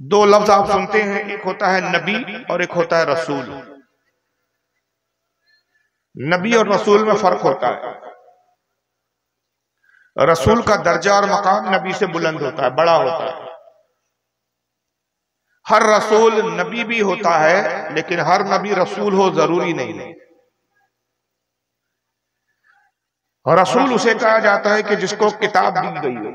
दो लफ्ज आप सुनते हैं, एक होता है नबी और एक होता है रसूल। नबी और रसूल में फर्क होता है। रसूल का दर्जा और मकाम नबी से बुलंद होता है, बड़ा होता है। हर रसूल नबी भी होता है, लेकिन हर नबी रसूल हो जरूरी नहीं है। रसूल उसे कहा जाता है कि जिसको किताब दी गई हो।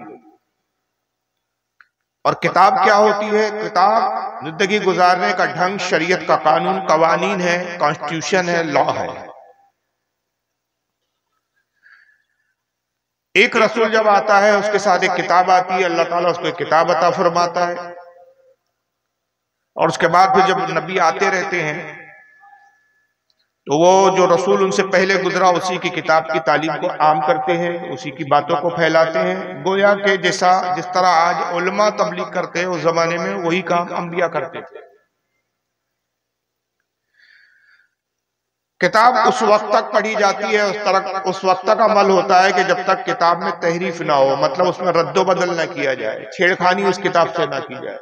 और किताब क्या होती है? किताब जिंदगी गुजारने का ढंग, शरीयत का कानून, कवानीन है, कॉन्स्टिट्यूशन है, लॉ है। एक रसूल जब आता है उसके साथ एक किताब आती है, अल्लाह ताला उसको एक किताब अता फरमाता है। और उसके बाद फिर जब नबी आते रहते हैं तो वो जो रसूल उनसे पहले गुजरा उसी की किताब की तालीम को आम करते हैं, उसी की बातों को फैलाते हैं। गोया के जिस तरह आज उलमा तबलीग करते हैं, उस जमाने में वही काम अंबिया करते थे। किताब उस वक्त तक पढ़ी जाती है, उस वक्त तक अमल होता है कि जब तक किताब में तहरीफ ना हो, मतलब उसमें रद्दो बदल न किया जाए, छेड़खानी उस किताब से ना की जाए।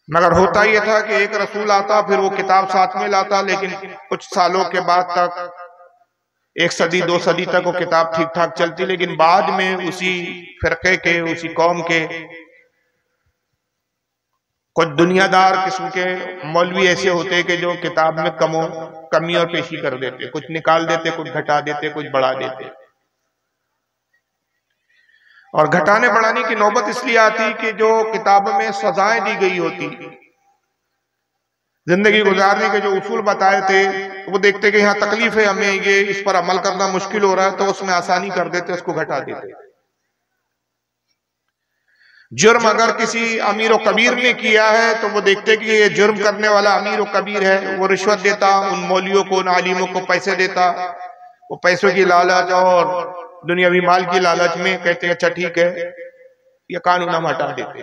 मगर होता यह था कि एक रसूल आता, फिर वो किताब साथ में लाता, लेकिन कुछ सालों के बाद तक, एक सदी दो सदी तक वो किताब ठीक ठाक चलती। लेकिन बाद में उसी फिरके के, उसी कौम के कुछ दुनियादार किस्म के मौलवी ऐसे होते कि जो किताब में कमी और पेशी कर देते, कुछ निकाल देते, कुछ घटा देते, कुछ बढ़ा देते। और घटाने बढ़ाने की नौबत इसलिए आती कि जो किताब में सजाएं दी गई होती, जिंदगी गुजारने के जो उसूल बताए थे, वो देखते कि यहाँ तकलीफ है, हमें ये इस पर अमल करना मुश्किल हो रहा है, तो उसमें आसानी कर देते, उसको घटा देते। जुर्म अगर किसी अमीर और कबीर ने किया है तो वो देखते कि ये जुर्म करने वाला अमीर और कबीर है, वो रिश्वत देता, उन मौलियों को, उन आलिमों को पैसे देता। वो पैसों की लालच और दुनियावी माल की लालच में कहते हैं अच्छा ठीक है, ये कानून हम हटा देते।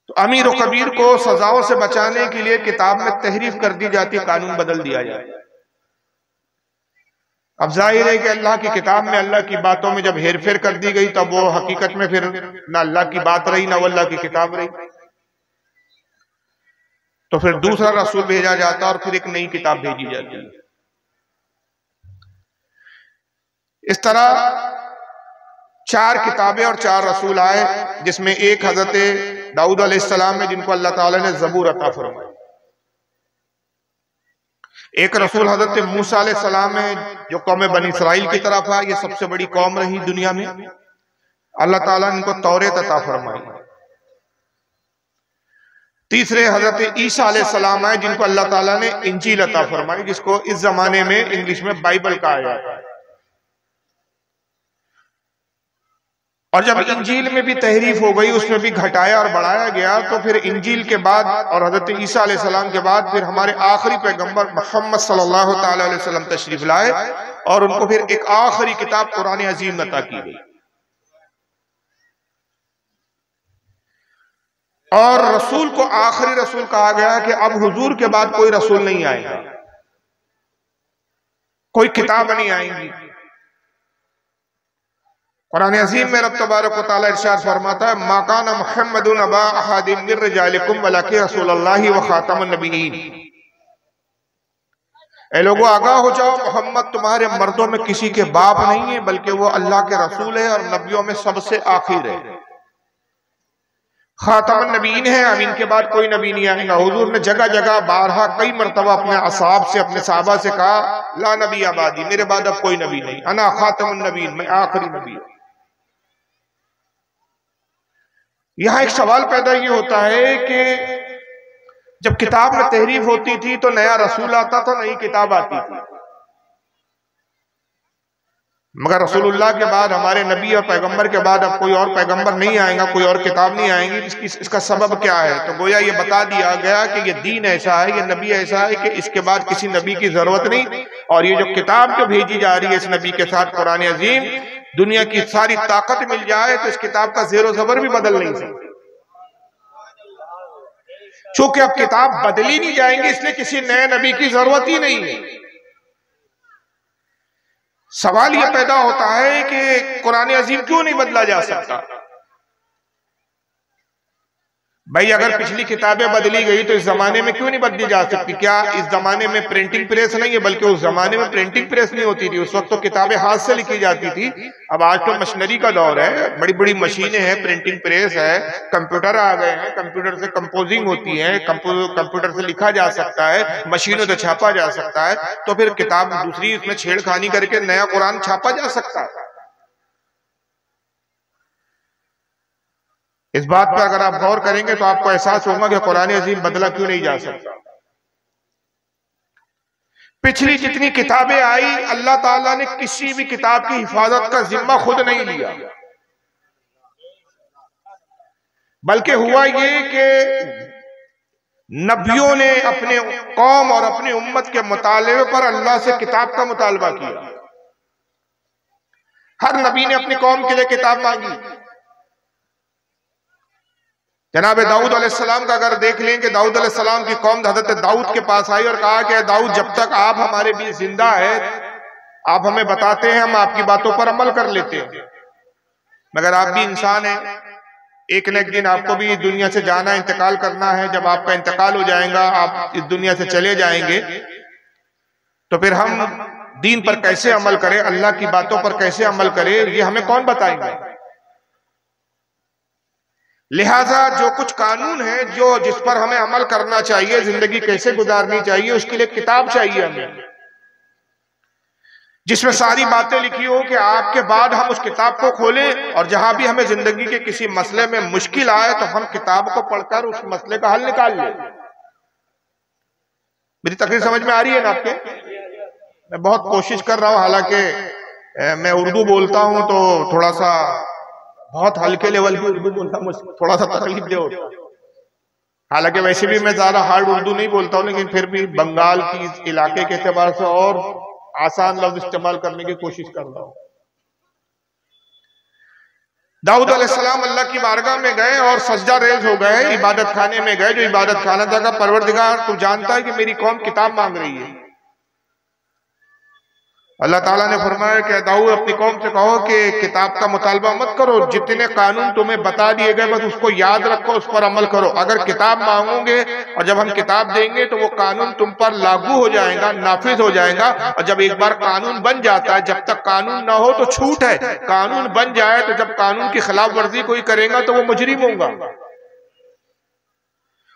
तो अमीर और कबीर को सजाओं से बचाने के लिए किताब में तहरीफ कर दी जाती, कानून बदल दिया जाए। अब जाहिर है कि अल्लाह की किताब में अल्लाह की बातों में जब हेरफेर कर दी गई, तब वो हकीकत में फिर ना अल्लाह की बात रही, ना वो अल्लाह की किताब रही। तो फिर दूसरा रसूल भेजा जाता और फिर एक नई किताब भेजी जाती। इस तरह 4 किताबें और 4 रसूल आए, जिसमें एक हजरत दाऊद अलैहिस्सलाम है, जिनको अल्लाह ताला ने ज़बूर अता फरमाई। एक रसूल हजरत मूसा अलैहिस्सलाम है, जो कौम बनी इसराइल की तरफ है। ये सबसे बड़ी कौम रही दुनिया में। अल्लाह ताला ने इनको तौरेत अता फरमाई। तीसरे हजरत ईसा अलैहिस्सलाम है, जिनको अल्लाह ताला ने इंजील अता फरमाई, जिसको इस जमाने में इंग्लिश में बाइबल कहा जाता है। और जब इंजील में भी तहरीफ हो गई, उसमें भी घटाया और बढ़ाया गया, तो फिर इंजील के बाद और हजरत ईसा अलैहिस्सलाम के बाद फिर हमारे आखिरी पैगंबर मोहम्मद सल्लल्लाहु अलैहि वसल्लम तशरीफ लाए और उनको फिर एक आखिरी किताब कुरान अजीम अता की गई। और रसूल को आखिरी रसूल कहा गया कि अब हुजूर के बाद कोई रसूल नहीं आएगा, कोई किताब नहीं आएंगी। कुरान अज़ीम में रब तबारक व तआला इरशाद फरमाता है, मा काना मुहम्मदुन अबा अहदिम मिन रिजालिकुम वलाकिन रसूलुल्लाहि व खातमुन नबिय्यीन। ए लोगों, आगाह हो जाओ, मोहम्मद तुम्हारे मर्दों में किसी के बाप नहीं है, बल्कि वो अल्लाह के रसूल है और नबियों में सबसे आखिर है, खातमुन नबिय्यीन है। अब इनके बाद कोई नबी नहीं आएगा। हुजूर ने जगह जगह बारहा कई मरतबा अपने असहाब से, अपने साहबा से कहा, ला नबी आबादी, मेरे बाद अब कोई नबी नहीं, अना खातमुन नबिय्यीन, मैं आखिरी नबी हूं। यहां एक सवाल पैदा ये होता है कि जब किताब में तहरीफ होती थी तो नया रसूल आता था, नई किताब आती थी। मगर रसूलुल्लाह के बाद, हमारे नबी और पैगंबर के बाद अब कोई और पैगंबर नहीं आएगा, कोई और किताब नहीं आएगी। इसका सबब क्या है? तो गोया ये बता दिया गया कि ये दीन ऐसा है, ये नबी ऐसा है कि इसके बाद किसी नबी की जरूरत नहीं। और ये जो किताब जो भेजी जा रही है इस नबी के साथ, कुरान अजीम, दुनिया की सारी ताकत मिल जाए तो इस किताब का ज़ेरो ज़बर भी बदल नहीं सकती। चूंकि अब किताब बदली नहीं जाएंगी, इसलिए किसी नए नबी की जरूरत ही नहीं है। सवाल यह पैदा होता है कि कुरान अजीम क्यों नहीं बदला जा सकता? भाई अगर पिछली किताबें बदली गई तो इस जमाने में क्यों नहीं बदली जा सकती? क्या इस जमाने में प्रिंटिंग प्रेस नहीं है? बल्कि उस जमाने में प्रिंटिंग प्रेस नहीं होती थी, उस वक्त तो किताबें हाथ से लिखी जाती थी। अब आज तो मशीनरी का दौर है, बड़ी बड़ी मशीनें हैं, प्रिंटिंग प्रेस है, कंप्यूटर आ गए हैं, कंप्यूटर से कंपोजिंग होती है, कंप्यूटर से लिखा जा सकता है, मशीनों से छापा जा सकता है। तो फिर किताब दूसरी उसमें छेड़खानी करके नया कुरान छापा जा सकता है। इस बात पर अगर आप गौर करेंगे तो आपको एहसास होगा कि कुरान अजीम बदला क्यों नहीं जा सकता। पिछली जितनी किताबें आई, अल्लाह ताला ने किसी भी किताब की हिफाजत का जिम्मा खुद नहीं लिया, बल्कि हुआ ये कि नबियों ने अपने कौम और अपनी उम्मत के मुतालबे पर अल्लाह से किताब का मुतालबा किया। हर नबी ने अपनी कौम के लिए किताब मांगी। जनाब दाऊद अलैहिस्सलाम का अगर देख लें कि दाऊद अलैहिस्सलाम की कौम हजरत दाऊद के पास आई और कहा कि दाऊद, जब तक आप हमारे बीच जिंदा है, आप हमें बताते हैं, हम आपकी बातों पर अमल कर लेते हैं, मगर आप भी इंसान हैं, एक न एक दिन आपको भी दुनिया से जाना, इंतकाल करना है। जब आपका इंतकाल हो जाएगा, आप इस दुनिया से चले जाएंगे, तो फिर हम दीन पर कैसे अमल करें, अल्लाह की बातों पर कैसे अमल करें, ये हमें कौन बताएंगे? लिहाजा जो कुछ कानून है, जो जिस पर हमें अमल करना चाहिए, जिंदगी कैसे गुजारनी चाहिए, उसके लिए किताब चाहिए हमें, जिसमें सारी बातें लिखी हो कि आपके बाद हम उस किताब को खोलें और जहां भी हमें जिंदगी के किसी मसले में मुश्किल आए तो हम किताब को पढ़कर उस मसले का हल निकाल लें। मेरी तकरीर समझ में आ रही है ना आपके? मैं बहुत कोशिश कर रहा हूं, हालांकि मैं उर्दू बोलता हूं तो थोड़ा सा बहुत हल्के लेवल की उर्दू बोलता हूं, थोड़ा सा तकलीफ दे होता। हालांकि वैसे भी मैं ज्यादा हार्ड उर्दू नहीं बोलता हूं, लेकिन फिर भी बंगाल की इलाके के एतबार से और आसान लफ्ज इस्तेमाल करने की कोशिश कर रहा हूं। दाऊद अलैहिस्सलाम अल्लाह की बारगाह में गए और सजदा रेज हो गए, इबादत खाने में गए, जो इबादत खाना था। परवरदिगार, तू जानता है कि मेरी कौम किताब मांग रही है। अल्लाह ताला ने फरमाया कि दाऊद, अपनी कौम से कहो कि किताब का मुतालबा मत करो, जितने कानून तुम्हें बता दिए गए बस उसको याद रखो, उस पर अमल करो। अगर किताब मांगोगे और जब हम किताब देंगे तो वो कानून तुम पर लागू हो जाएगा, नाफिज हो जाएगा। और जब एक बार कानून बन जाता है, जब तक कानून ना हो तो छूट है, कानून बन जाए तो जब कानून की खिलाफ वर्जी कोई करेगा तो वो मुजरिम होगा।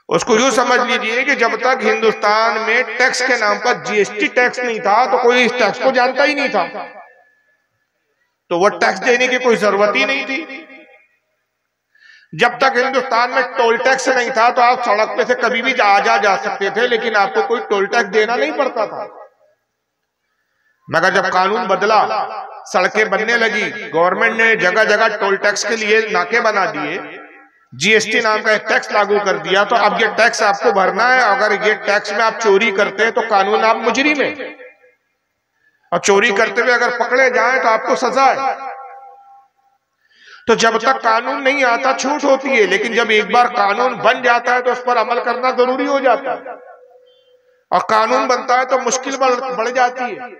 उसको यूं समझ लीजिए कि जब तक हिंदुस्तान में टैक्स के नाम पर जीएसटी टैक्स नहीं था तो कोई इस टैक्स को जानता ही नहीं था, तो वो टैक्स देने की कोई जरूरत ही नहीं थी। जब तक हिंदुस्तान में टोल टैक्स नहीं था तो आप सड़क पे से कभी भी आ जा सकते थे, लेकिन आपको कोई टोल टैक्स देना नहीं पड़ता था। मगर जब कानून बदला, सड़कें बनने लगी, गवर्नमेंट ने जगह जगह टोल टैक्स के लिए नाके बना दिए, जीएसटी नाम का एक टैक्स लागू कर दिया, तो अब ये टैक्स आपको भरना है। अगर ये टैक्स में आप चोरी करते हैं तो कानून आप मुजरिम है, और चोरी करते हुए अगर पकड़े जाएं तो आपको सजा है। तो जब तक कानून नहीं आता छूट होती है, लेकिन जब एक बार कानून बन जाता है तो उस पर अमल करना जरूरी हो जाता है, और कानून बनता है तो मुश्किल बढ़ जाती है।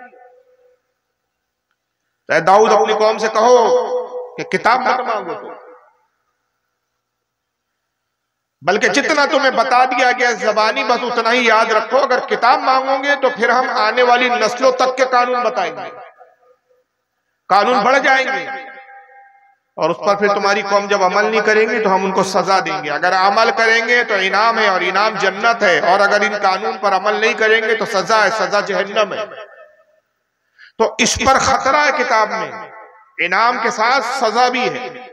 दाऊद, अपनी कौम से कहो कि किताब मत मांगो, तो बल्कि जितना तुम्हें बता दिया गया ज़बानी बस उतना ही याद रखो। अगर किताब मांगोगे तो फिर हम आने वाली नस्लों तक के कानून बताएंगे, कानून बढ़ जाएंगे, और उस पर फिर तुम्हारी कौम जब अमल नहीं करेंगे तो हम उनको सजा देंगे। अगर अमल करेंगे तो इनाम है, और इनाम जन्नत है, और अगर इन कानून पर अमल नहीं करेंगे तो सजा है, सजा जहन्नम है। तो इस पर खतरा है, किताब में इनाम के साथ सजा भी है।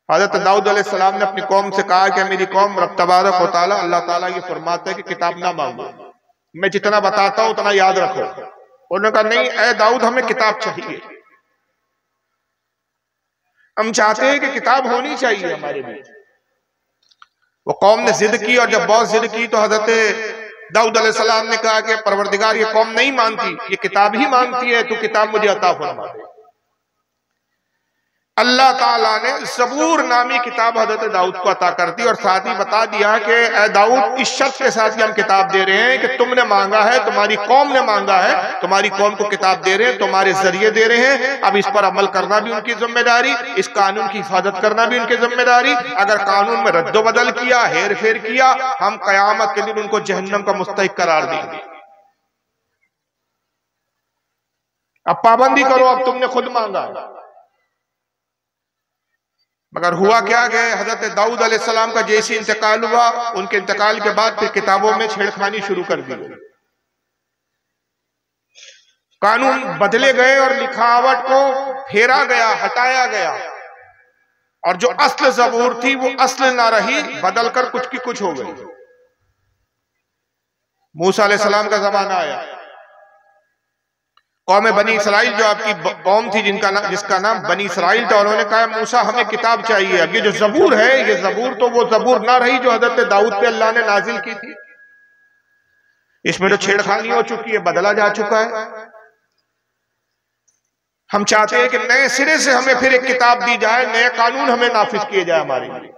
हज़रत दाऊद अलैहिस्सलाम ने अपनी कौम से कहा कि मेरी कौम, रब तबारक व तआला, अल्लाह ताला ये फरमाता है कि किताब ना मांगो, मैं जितना बताता हूं उतना याद रखो। उन्होंने कहा, नहीं ए दाऊद, हमें किताब चाहिए, हम चाहते हैं कि किताब होनी चाहिए हमारे बीच। वो कौम ने जिद की, और जब बहुत जिद की तो हज़रत दाऊद अलैहिस्सलाम ने कहा कि परवरदिगार, ये कौम नहीं मानती, ये किताब ही मांगती है, तू किताब मुझे अता फरमा दे। अल्लाह ताला ने ज़बूर नामी किताब हजरत दाऊद को अता कर दी और साथ ही बता दिया कि ए दाऊद, इस शर्त के साथ ही हम किताब दे रहे हैं कि तुमने मांगा है, तुम्हारी कौम ने मांगा है, तुम्हारी कौम को किताब दे रहे हैं, तुम्हारे जरिए दे रहे हैं। अब इस पर अमल करना भी उनकी जिम्मेदारी, इस कानून की हिफाजत करना भी उनकी जिम्मेदारी। अगर कानून में रद्दो बदल किया, हेर फेर किया, हम कयामत के दिन उनको जहन्नम का मुस्तहिक करार देंगे। अब पाबंदी करो, अब तुमने खुद मांगा। मगर हुआ क्या कि हजरत दाऊद अलैहिस्सलाम का जैसे इंतकाल हुआ, उनके इंतकाल के बाद फिर किताबों में छेड़खानी शुरू कर दी गई, कानून बदले गए और लिखावट को फेरा गया, हटाया गया, और जो असल ज़बूर थी वो असल ना रही, बदलकर कुछ की कुछ हो गई। मूसा अलैहिस्सलाम का जमाना आया, कौम बनी इसराइल जो आपकी कौम थी जिसका नाम बनी इसराइल था, उन्होंने कहा मूसा हमें किताब चाहिए। अब ये जो ज़बूर है, ये ज़बूर तो वो ज़बूर ना रही जो हजरत दाऊद पे अल्लाह ने नाजिल की थी। इसमें तो छेड़खानी हो चुकी है, बदला जा चुका है। हम चाहते हैं कि नए सिरे से हमें फिर एक किताब दी जाए, नए कानून हमें नाफिज किए जाए हमारे लिए।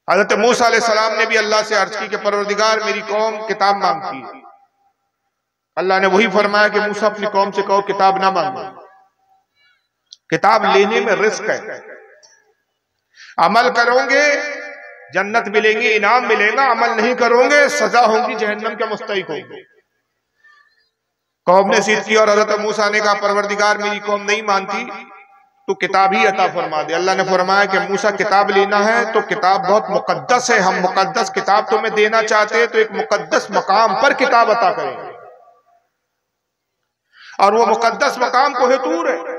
हजरत मूसा अलैहिस्सलाम ने भी अल्लाह से अर्ज की कि परवरदिगार, मेरी कौम किताब मांगती है। अल्लाह ने वही फरमाया कि मूसा अपनी कौम से कहो किताब ना मांगो, किताब लेने में रिस्क है। अमल करोगे जन्नत मिलेंगी, इनाम मिलेगा, अमल नहीं करोगे सजा होगी, जहन्नम के मुस्तहिक होगी। कौम ने जिद की और हजरत मूसा ने कहा परवरदिगार, मेरी कौम नहीं मानती, तो किताब ही अता फरमा दे। अल्लाह ने फरमाया कि मूसा किताब लेना है तो किताब बहुत मुकद्दस है, हम मुकद्दस किताब तुम्हें देना चाहते हैं तो एक मुकद्दस मकाम पर किताब अता करेंगे, और वो मुकद्दस मकाम कोहेतूर है।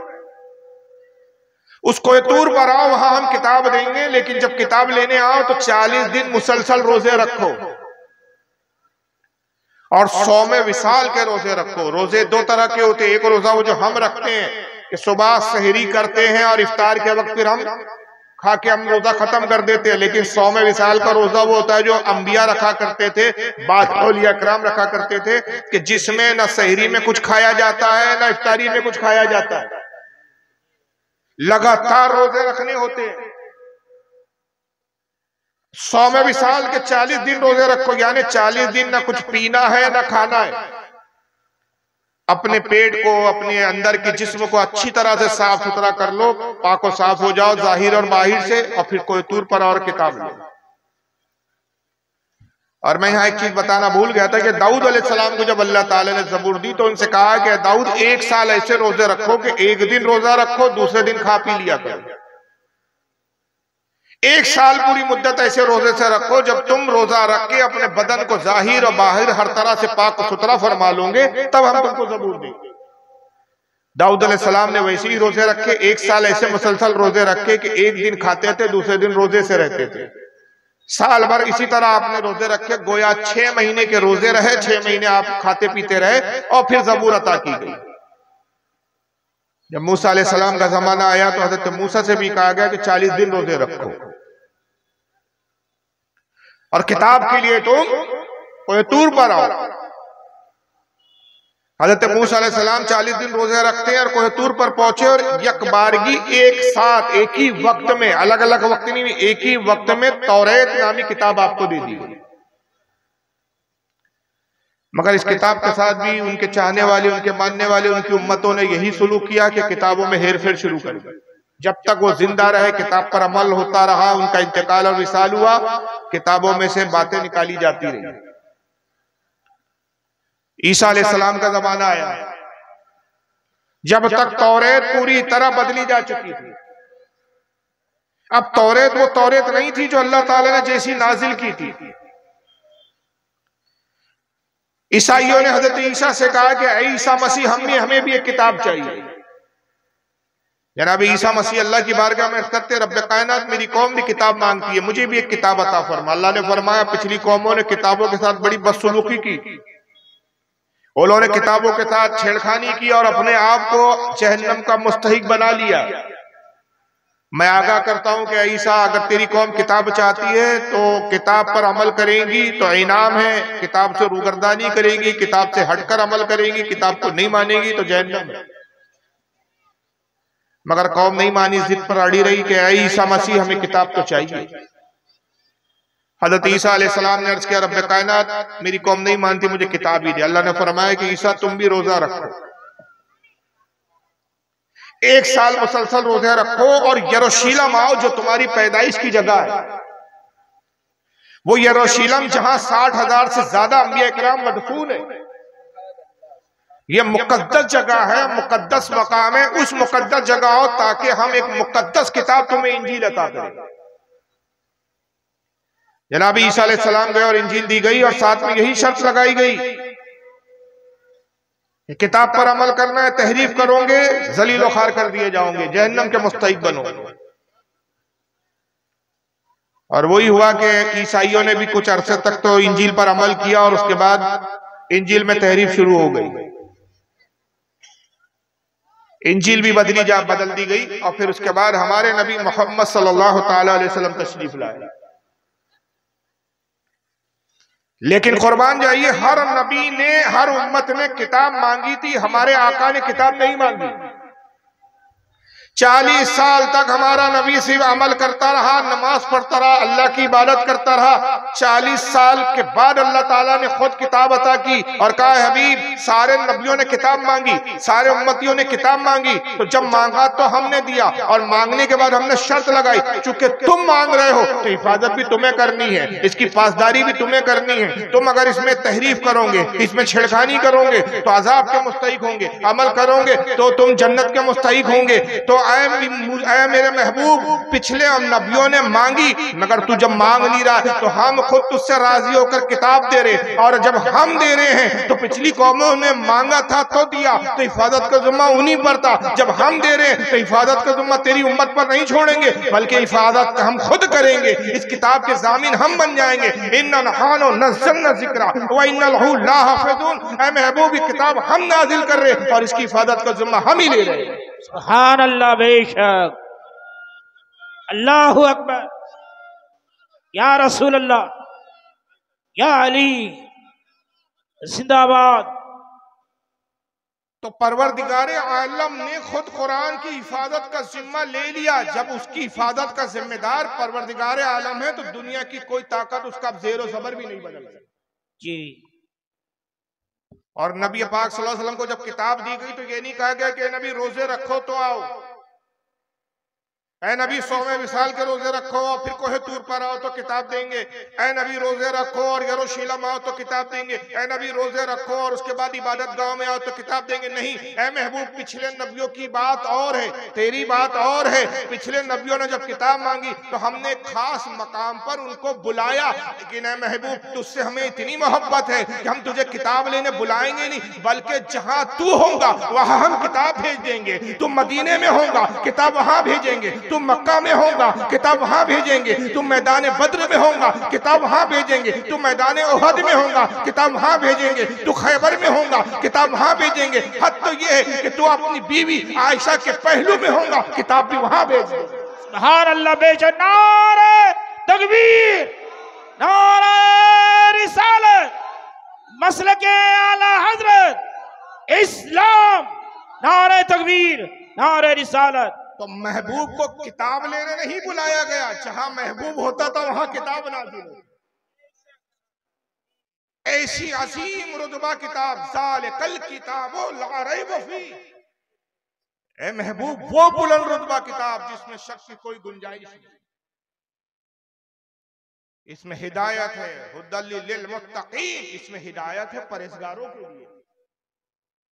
उस कोहेतूर पर आओ, वहां हम किताब देंगे, लेकिन जब किताब लेने आओ तो 40 दिन मुसलसल रोजे रखो और 100 में विसाल के रोजे रखो। रोजे दो तरह के होते हैं, एक रोजा वो जो हम रखते हैं कि सुबह सहरी करते हैं और इफ्तार के वक्त फिर हम खा के हम रोजा खत्म कर देते हैं, लेकिन 100 में विसाल का रोजा वो होता है जो अंबिया रखा करते थे, बाद औलिया कराम रखा करते थे, कि जिसमें न सहरी में कुछ खाया जाता है न इफ्तारी में कुछ खाया जाता है, लगातार रोजे रखने होते हैं। 100 में विसाल के 40 दिन रोजे रखो, यानी 40 दिन ना कुछ पीना है ना खाना है। अपने पेट को, अपने अंदर के जिस्म को अच्छी तरह से साफ सुथरा कर लो, पाको साफ हो जाओ जाहिर और बाहिर से, और फिर कोहेतूर पर और किताब लो। और मैं यहाँ एक चीज बताना भूल गया था कि दाऊद अलैहिस्सलाम को जब अल्लाह ताला ने ज़बूर दी तो उनसे कहा कि दाऊद 1 साल ऐसे रोजे रखो कि एक दिन रोजा रखो, दूसरे दिन खा पी लिया करो। 1 साल पूरी मुद्दत ऐसे रोजे से रखो, जब तुम रोजा रख के अपने बदन को जाहिर और बाहिर हर तरह से पाक सुथरा फरमा लोगे, तब हम तुमको ज़बूर देंगे। दाऊद अलैहिस्सलाम ने वैसे ही रोजे रखे, 1 साल ऐसे मुसलसल रोजे रखे कि एक दिन खाते थे, दूसरे दिन रोजे से रहते थे। साल भर इसी तरह आपने रोजे रखे, गोया 6 महीने के रोजे रहे, 6 महीने आप खाते पीते रहे, और फिर ज़बूर अता की गई। जब मूसा अलैहिस्सलाम का जमाना आया तो हजरत मूसा से भी कहा गया कि 40 दिन रोजे रखो, और किताब के लिए तुम कोहेतूर पर आओ। हजरत मूसा अलैहिस्सलाम 40 दिन रोजे रखते हैं और कोहेतूर पर पहुंचे, और यकबारगी एक साथ एक ही वक्त में, अलग अलग वक्त नहीं, एक ही वक्त में तौरेत नामी किताब आपको दे दी गई। मगर इस किताब के साथ भी उनके चाहने वाले, उनके मानने वाले, उनकी उम्मतों ने यही सुलूक किया कि किताबों में हेर फेर शुरू कर दी। जब तक वो जिंदा रहे किताब पर अमल होता रहा, उनका इंतकाल और विसाल हुआ, किताबों में से बातें निकाली जाती रही। ईसा अलैहिस्सलाम का जमाना आया, जब तक तौरेत पूरी तरह बदली जा चुकी थी। अब तौरेत वो तौरेत नहीं थी जो अल्लाह ताला ने जैसी नाजिल की थी। ईसाइयों ने हजरत ईसा से कहा कि ऐ ईसा मसीह, हमें भी एक किताब चाहिए। जनाब ईसा मसीह अल्लाह की बारगाह में करते, रब्बे कायनात, मेरी कौम भी किताब मांगती है, मुझे भी एक किताब अता फरमा। अल्लाह ने फरमाया पिछली कौमों ने किताबों के साथ बड़ी बदसलूकी की, उन्होंने किताबों के साथ छेड़खानी की और अपने आप को जहन्नम का मुस्तहिक बना लिया। मैं आगाह करता हूं कि ईसा, अगर तेरी कौम किताब चाहती है तो किताब पर अमल करेंगी तो इनाम है, किताब से रूगर्दानी करेगी, किताब से हटकर अमल करेगी, किताब को नहीं मानेगी तो जहन्नम है। मगर कौम नहीं मानी, जिद पर अड़ी रही कि ऐ ईसा मसीह हमें किताब तो चाहिए। हजरत ईसा अलैहिस्सलाम ने अर्ज किया, रब्बे कायनात मेरी कौम नहीं मानती, मुझे किताब ही दे। अल्लाह ने फरमाया कि ईसा तुम भी रोजा रखो, 1 साल मुसलसल रोजे रखो और यरूशलेम आओ जो तुम्हारी पैदाइश की जगह है। वो यरूशलेम जहां 60,000 से ज्यादा अंबिया इकराम मदफून है। ये मुकद्दस जगह है, मुकद्दस मकाम है। उस मुकद्दस जगह आओ ताकि हम एक मुकद्दस किताब तुम्हें इंजील अता करें। जनाब ईसा अलैहिस्सलाम गए और इंजील दी गई और साथ में यही शर्त लगाई गई, किताब पर अमल करना है, तहरीफ करोगे जलील व खार कर दिए जाओगे, जहन्नम के मुस्तहिक बनोगे। और वही हुआ कि ईसाइयों ने भी कुछ अरसे तक तो इंजील पर अमल किया और उसके बाद इंजील में तहरीफ शुरू हो गई, इंजील भी बदल दी गई। और फिर उसके बाद हमारे नबी मोहम्मद सल्लल्लाहु ताला अलैहि वसल्लम तशरीफ लाए। लेकिन कुर्बान जाइए, हर नबी ने, हर उम्मत ने किताब मांगी थी, हमारे आका ने किताब नहीं मांगी। 40 साल तक हमारा नबी सिर्फ अमल करता रहा, नमाज पढ़ता रहा, अल्लाह की इबादत करता रहा। 40 साल के बाद अल्लाह ताला ने खुद किताब अता की और कहा, हबीब सारे नबियों ने किताब मांगी, सारे उम्मतियों ने किताब मांगी, तो जब मांगा तो हमने दिया और मांगने के बाद हमने शर्त लगाई, चूंकि तुम मांग रहे हो तो हिफाजत भी तुम्हें करनी है, इसकी पासदारी भी तुम्हें करनी है। तुम अगर इसमें तहरीफ करोगे, इसमें छेड़खानी करोगे तो अजाब के मुस्तहिक होंगे, अमल करोगे तो तुम जन्नत के मुस्तहिक होंगे। तो ऐ मेरे महबूब, पिछले नबियों ने मांगी, मगर तू जब मांग नहीं रहा तो हम खुद तुझसे राजी होकर किताब दे रहे, और जब हम दे रहे हैं तो पिछली कौमों ने मांगा था तो दिया, तो हिफाजत का जिम्मा उन्हीं पर था। जब हम दे रहे हैं तो हिफाजत का जिम्मा तेरी उम्मत पर नहीं छोड़ेंगे, बल्कि हिफाजत हम खुद करेंगे, इस किताब के जामिन हम बन जाएंगे। इन्ना नहानो नज़्ज़लना ज़िक्रा व इन्ना लहू लाहिफ़िज़ून, ऐ महबूब ये किताब हम नाजिल कर रहे और इसकी हिफाजत का जिम्मा हम ही ले रहे हैं। सुभान अल्लाह, बेशक, अल्लाहु अकबर, या रसूल अल्लाह, या अली जिंदाबाद। तो परवरदिगारे आलम ने खुद कुरान की हिफाजत का जिम्मा ले लिया। जब उसकी हिफाजत का जिम्मेदार परवरदिगारे आलम है तो दुनिया की कोई ताकत उसका ज़ेरो ज़बर भी नहीं बदल सकती जी। और नबी पाक सल्लल्लाहु अलैहि वसल्लम को जब किताब दी गई तो ये नहीं कहा गया कि नबी रोजे रखो तो आओ, ऐ नबी 100वें विसाल के रोजे रखो और फिर कोहे तूर पर आओ तो किताब देंगे, ऐ नबी रोजे रखो और यरूशलेम आओ तो किताब देंगे, ऐ नबी रोजे रखो और उसके बाद इबादत गांव में आओ तो किताब देंगे। नहीं, ऐ महबूब पिछले नबियों की बात और है, तेरी बात और है। पिछले नबियों ने जब किताब मांगी तो हमने खास मकाम पर उनको बुलाया, लेकिन ऐ महबूब तुझसे हमें इतनी मोहब्बत है कि हम तुझे किताब लेने बुलाएंगे नहीं, बल्कि जहां तू होगा वहां हम किताब भेज देंगे। तुम मदीने में होगा, किताब वहां भेजेंगे। तुम मक्का में होगा, किताब वहां भेजेंगे। तुम मैदान बद्र में होगा, किताब वहां भेजेंगे। तुम मैदान उहद में होगा, किताब वहां भेजेंगे। तू खैबर में होगा, किताब वहां भेजेंगे। हद तो ये है कि तू अपनी बीवी आयशा के पहलू में होगा, किताब भी वहां भेजेंगे। सुभान अल्लाह, बेशक, नारे तकबीर, नारे रिसालत, मसलके आला हजरत इस्लाम, नारे तकबीर, नारे रिसालत। तो महबूब को किताब लेने नहीं बुलाया गया, जहां महबूब होता था वहां किताब नाज़िल होती। ऐसी अजीम रुतबा किताब, ज़ालिकल किताबो ला रैब फी, ऐ महबूब वो बुलंद रुतबा किताब जिसमें शक की कोई गुंजाइश नहीं। इसमें हिदायत है, हुद्दल लिल मुत्तकीन, इसमें हिदायत है परहेजगारों के लिए।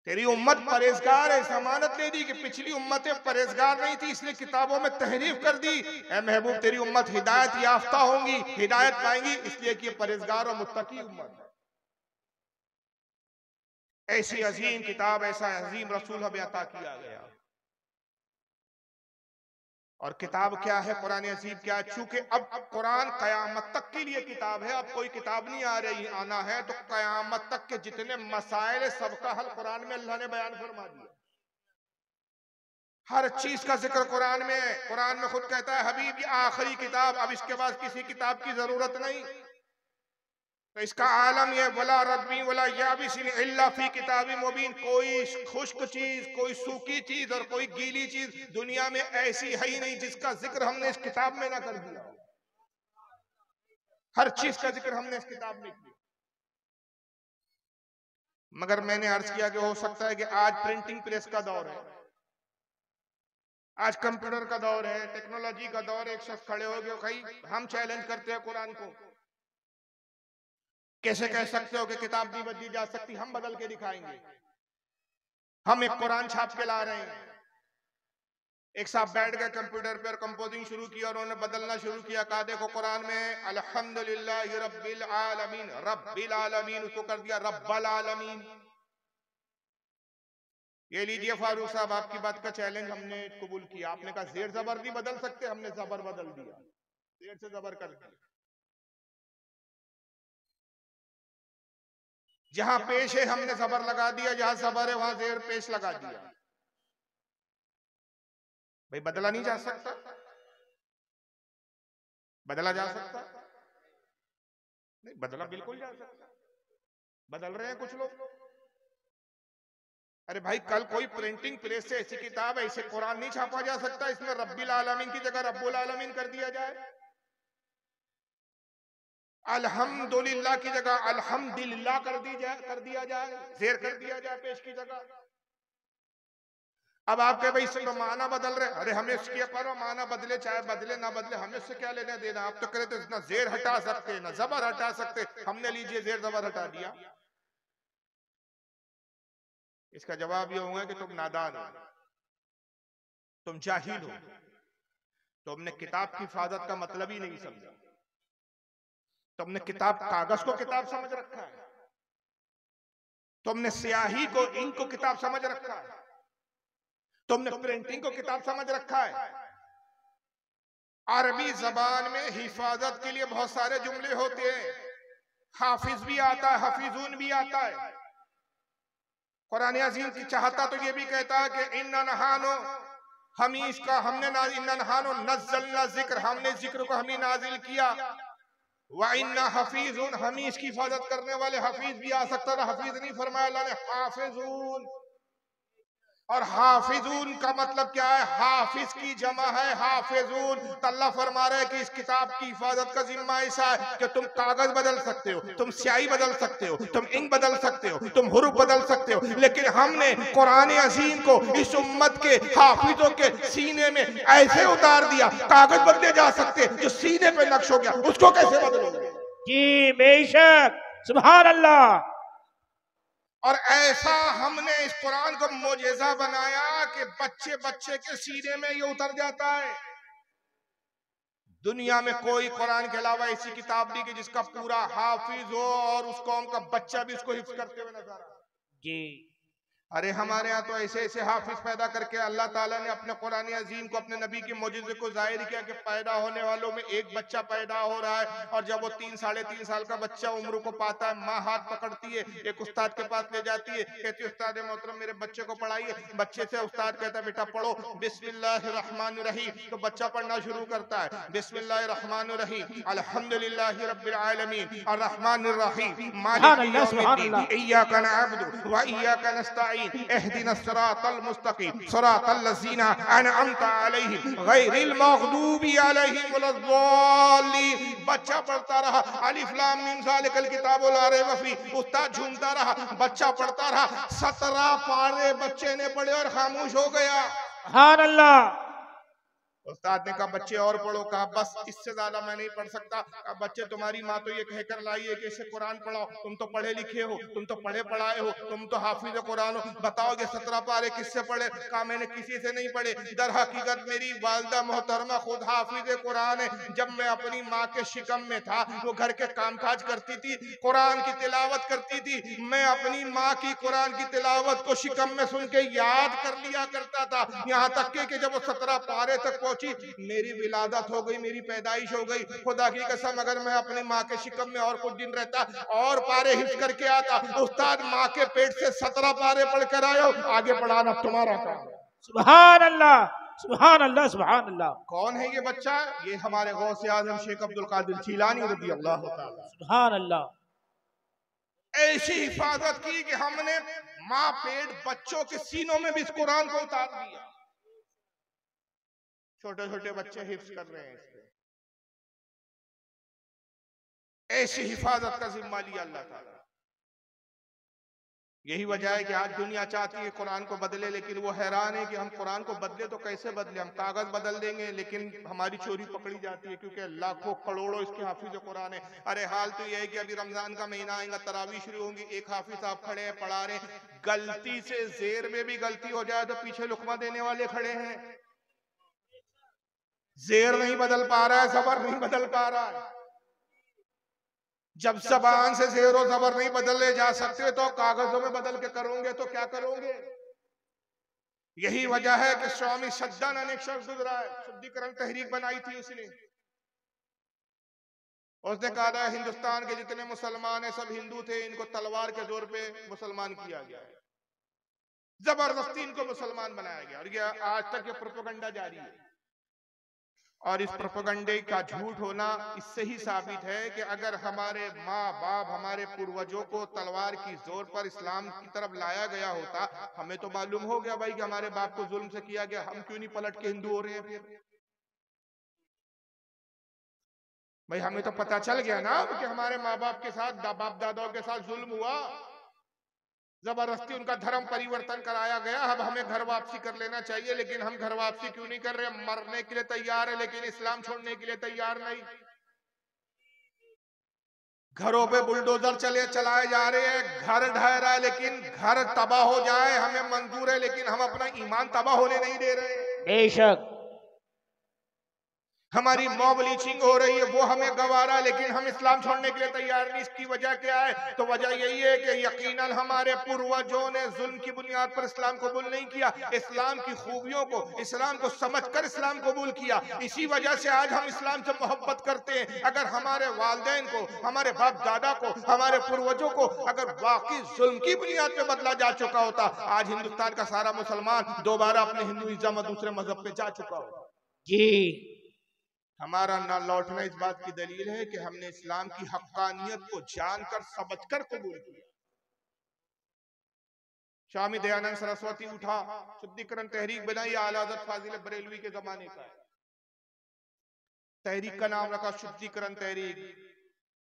तेरी उम्मत परहेजगार है, जमानत ले दी कि पिछली उम्मतें परहेजगार नहीं थी इसलिए किताबों में तहरीफ कर दी। ऐ महबूब तेरी उम्मत हिदायत याफ्ता होंगी, हिदायत पाएंगी, इसलिए कि परहेजगार और मुत्तकी उम्मत है। ऐसी अजीम किताब, ऐसा अजीम रसूल हमें अता किया गया। और किताब क्या है, कुरान अजीब क्या है? चूंकि अब कुरान कयामत तक के लिए किताब है, अब कोई किताब नहीं आ रही आना है, तो कयामत तक के जितने मसाइल सबका हल कुरान में अल्लाह ने बयान फरमा दिया। हर चीज का जिक्र कुरान में है। कुरान में खुद कहता है हबीब ये आखिरी किताब, अब इसके बाद किसी किताब की जरूरत नहीं। तो इसका आलम ये वला रद्वी वला याबिसिन इल्ला फी किताबी मुबीन, कोई खुश्क चीज, कोई सूखी चीज और कोई गीली चीज दुनिया में ऐसी है ही नहीं जिसका जिक्र हमने इस किताब में ना कर दिया। हर चीज का जिक्र हमने इस किताब में किया। मगर मैंने अर्ज किया कि हो सकता है कि आज प्रिंटिंग प्रेस का दौर है, आज कंप्यूटर का दौर है, टेक्नोलॉजी का दौर है। एक शख्स खड़े हो गए, भाई हम चैलेंज करते हैं कुरान को, कैसे कह सकते हो कि किताब नहीं बदली जा सकती? हम बदल के दिखाएंगे। हम एक कुरान छाप के ला रहे हैं। एक साहब बैठ गए कंप्यूटर पर, कंपोजिंग शुरू किया और उन्होंने बदलना शुरू किया। कहा देखो कुरान में अल्हम्दुलिल्लाह रब्बिल आलमीन, रब्बिल आलमीन उसको कर दिया रब्बल आलमीन। ये लीजिए फारूक साहब, आपकी बात का चैलेंज हमने कबूल किया। आपने कहा जेर जबर नहीं बदल सकते, हमने जबर बदल दिया, जेर से जबर कर दिया। जहां पेश है हमने जबर लगा दिया, जहां जबर है वहां जेर पेश लगा दिया। भाई बदला नहीं जा सकता? बदला जा सकता? नहीं, बदला बिल्कुल जा सकता। बदल रहे हैं कुछ लोग। अरे भाई कल कोई प्रिंटिंग प्रेस से ऐसी किताब, ऐसे कुरान नहीं छापा जा सकता इसमें रब्बिल आलमीन की जगह रब्बुल आलमीन कर दिया जाए, अल्हम्दुलिल्लाह की जगह अल्हम्दुलिल्लाह कर दिया जाए, जेर कर दिया जाए पेश की जगह। अब आप कहे भाई इसमें माना बदल रहे, अरे हमें इसके पर माना बदले चाहे बदले ना बदले, हमें इससे क्या लेना देना? आप तो करे तो ना जेर हटा सकते ना जबर हटा सकते, हमने लीजिए जेर जबर हटा दिया। इसका जवाब ये होगा कि तुम नादान हो, तुम जाहिल हो, तुमने किताब की हिफाजत का मतलब ही नहीं समझा। तुमने किताब कागज को किताब समझ रखा है, तुमने स्याही को इंक को किताब समझ रखा है, तुमने प्रिंटिंग को किताब समझ रखा है। अरबी जबान में हिफाजत के लिए बहुत सारे जुमले होते हैं। हाफिज भी आता है, हफीजून भी आता है। कुरान अजीम की चाहता तो ये भी कहता है कि इन्ना नहानो, हम इसका हमने इन्ना नहानो नज़्ज़लना जिक्र, हमने जिक्र को हम ही नाजिल किया। व इन्ना हफीजुन, हम ही इसकी हिफाजत करने वाले। हफीज भी आ सकता था, हफीज नहीं फरमाया अल्लाह ने, हाफिजून। और हाफिजून का मतलब क्या है? हाफिज की जमा है हाफिजून। तो अल्लाह फरमा रहे हैं कि इस किताब की हिफाजत का जिम्मा ऐसा है कि तुम कागज बदल सकते हो, तुम स्याही बदल सकते हो, तुम इंक बदल सकते हो, तुम हुरूफ बदल सकते हो, लेकिन हमने कुरान अजीम को इस उम्मत के हाफिजों के सीने में ऐसे उतार दिया, कागज बदले जा सकते, जो सीने पे नक्श हो गया उसको कैसे बदलोगे? जी बेशक, सुभान अल्लाह। और ऐसा हमने इस कुरान को मोजेजा बनाया कि बच्चे बच्चे के सीने में ये उतर जाता है। दुनिया में कोई कुरान के अलावा ऐसी किताब नहीं कि जिसका पूरा हाफिज हो और उस कौम का बच्चा भी उसको हिफ्ज करते हुए नजर आए। जी अरे हमारे यहाँ तो ऐसे ऐसे हाफिज पैदा करके अल्लाह ताला ने अपने कुरान अजीम को, अपने नबी के मोजिज़े को जाहिर किया कि पैदा होने वालों में एक बच्चा पैदा हो रहा है, और जब वो 3 साढ़े 3 साल का बच्चा उम्र को पाता है, माँ हाथ पकड़ती है, एक उस्ताद के पास ले जाती है, कहती है उस्ताद मोहतरम मेरे बच्चे को पढ़ाइए। बच्चे से उस्ताद कहता है बेटा पढ़ो बिस्मिल्लाहिर्रहमानिर्रहीम, तो बच्चा पढ़ना शुरू करता है, बिस्मिल्लाहिर्रहमानिर्रहीम अल्हम्दुलिल्लाहि रब्बिल आलमीन अर्रहमानिर्रहीम मालिकि यौमिद्दीन इय्याका नअबुदु व इय्याका नस्तईन इहदिनस सिरातल मुस्तकीम सिरातल लज़ीना अनअमता अलैहिम गैरिल मग़दूबि अलैहिम वलद्दाल्लीन। बच्चा पढ़ता रहा, अलिफ लाम मीम ज़ालिकल किताबु ला रैब फीह, उस्ताद झूमता रहा, बच्चा पढ़ता रहा। 17 पारे बच्चे ने पढ़े और खामोश हो गया। सुभान अल्लाह। उस्ताद ने कहा बच्चे और पढ़ो। कहा बस इससे ज्यादा मैं नहीं पढ़ सकता। कहा बच्चे तुम्हारी माँ तो ये कहकर लाई है कि इसे कुरान पढ़ाओ, तुम तो पढ़े लिखे हो, तुम तो पढ़े पढ़ाए हो, तुम तो हाफिज कुरान हो, बताओगे 17 पारे किससे पढ़े? कहा मैंने किसी से नहीं पढ़े, दर हकीकत मेरी वालिदा मोहतरमा खुद हाफिज कुरान है। जब मैं अपनी माँ के शिकम में था, वो घर के कामकाज करती थी, कुरान की तिलावत करती थी, मैं अपनी माँ की कुरान की तिलावत को शिकम में सुन के याद कर लिया करता था। यहाँ तक कि जब वो 17 पारे तक मेरी विलादत हो गई, मेरी पैदाइश हो गई। खुदा की कसम अगर मैं अपनी माँ के शिकम में और कुछ दिन रहता और पारे हिफ्ज करके आता, उस्ताद माँ के पेट से 17 पारे पढ़ कर आयो, आगे पढ़ाना तुम्हारा काम। सुभान अल्लाह, सुभान अल्लाह, सुभान अल्लाह। कौन है ये बच्चा? ये हमारे गौसे आज़म शेख अब्दुल कादिर जीलानी रज़ी अल्लाह ताला। सुभान अल्लाह। ऐसी हिफाजत की कि हमने माँ पेट बच्चों के सीनों में भी इस कुरान को उतार दिया। छोटे छोटे बच्चे हिफ्ज कर रहे हैं इसके। ऐसी हिफाजत का जिम्मा लिया अल्लाह ताला। यही वजह है कि आज दुनिया चाहती है कुरान को बदले, लेकिन वो हैरान है कि हम कुरान को बदले तो कैसे बदले, हम कागज बदल देंगे लेकिन हमारी चोरी पकड़ी जाती है, क्योंकि लाखों करोड़ों इसके हाफिज कुरान है। अरे हाल तो यह है कि अभी रमजान का महीना आएगा, तरावी शुरू होंगी, एक हाफिज साहब खड़े हैं पढ़ा रहे, गलती से जेर में भी गलती हो जाए तो पीछे लुकमा देने वाले खड़े हैं। जेर नहीं बदल पा रहा है, जबर नहीं बदल पा रहा है। जब जबान से जेर और जबर नहीं बदले जा सकते तो कागजों में बदल के करोगे तो क्या करोगे। यही वजह है कि स्वामी सद्दानंद एक शख्स गुजरा है, शुद्धिकरण तहरीक बनाई थी उसने कहा था हिंदुस्तान के जितने मुसलमान हैं सब हिंदू थे, इनको तलवार के जोर पे मुसलमान किया गया है, जबरदस्ती इनको मुसलमान बनाया गया। और ये आज तक ये प्रोपेगेंडा जारी है। और इस प्रोपेगेंडे का झूठ होना इससे ही साबित है कि अगर हमारे माँ बाप हमारे पूर्वजों को तलवार की जोर पर इस्लाम की तरफ लाया गया होता, हमें तो मालूम हो गया भाई कि हमारे बाप को जुल्म से किया गया, हम क्यों नहीं पलट के हिंदू हो रहे हैं फिर। भाई हमें तो पता चल गया ना कि हमारे माँ बाप के साथ बाप दादाओं के साथ जुल्म हुआ, जबरदस्ती उनका धर्म परिवर्तन कराया गया, अब हमें घर वापसी कर लेना चाहिए। लेकिन हम घर वापसी क्यों नहीं कर रहे, मरने के लिए तैयार है लेकिन इस्लाम छोड़ने के लिए तैयार नहीं। घरों पे बुलडोजर चलाए जा रहे हैं, घर ढह रहा है लेकिन घर तबाह हो जाए हमें मंजूर है, लेकिन हम अपना ईमान तबाह होने नहीं दे रहे। बेशक हमारी मॉब लीचिंग हो रही है वो हमें गवारा, लेकिन हम इस्लाम छोड़ने के लिए तैयार नहीं। इसकी वजह क्या है? तो वजह यही है कि यकीनन हमारे पूर्वजों ने जुल्म की बुनियाद पर इस्लाम कबूल नहीं किया, इस्लाम की खूबियों को, इस्लाम को समझकर इस्लाम कबूल किया। इसी वजह से आज हम इस्लाम से मोहब्बत करते हैं। अगर हमारे वालिदैन को, हमारे बाप दादा को, हमारे पूर्वजों को अगर वाकई जुल्म की बुनियाद पे बदला जा चुका होता, आज हिंदुस्तान का सारा मुसलमान दोबारा अपने हिंदुइज्म और दूसरे मजहब पे जा चुका होता। जी हमारा ना लौटना इस बात की दलील है कि हमने इस्लाम की हक्कानियत को जानकर समझकर कबूल किया। स्वामी दयानंद सरस्वती उठा, शुद्धिकरण तहरीक बनाई, आला हज़रत फाजिल बरेलवी के जमाने का है। तहरीक का नाम रखा शुद्धिकरण तहरीक।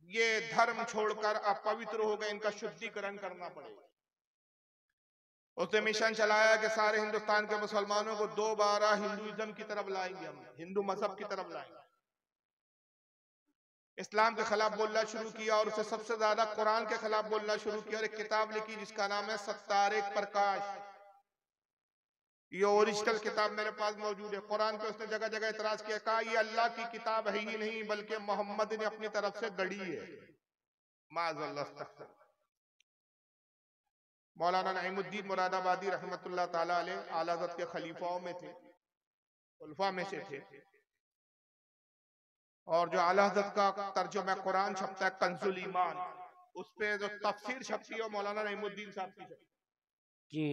ये धर्म छोड़कर अपवित्र हो गए, इनका शुद्धिकरण करना पड़ेगा। उसने मिशन चलाया कि सारे हिंदुस्तान के मुसलमानों को दोबारा हिंदुइज्म की तरफ लाएंगे, हम हिंदू मजहब की तरफ लाएंगे। इस्लाम के खिलाफ बोलना शुरू किया और उसे सबसे ज्यादा कुरान के खिलाफ बोलना शुरू किया और एक किताब लिखी जिसका नाम है सत्तारे प्रकाश। ये ओरिजिनल किताब मेरे पास मौजूद है। कुरान पे उसने जगह जगह इतराज किया, कहा ये अल्लाह की किताब है ही नहीं बल्कि मोहम्मद ने अपनी तरफ से गढ़ी है। माज़अल्लाह। मौलाना नईमुद्दीन मुरादाबादी रहमतुल्लाह ताला अलैह आला हज़रत के खलीफाओं में थे, खुलफा में से थे। और जो आला हज़रत का तर्जुमा कुरान छपता है कंजुल ईमान, उस पे जो तफसीर छपती है मौलाना नईमुद्दीन साहब की छपती जी।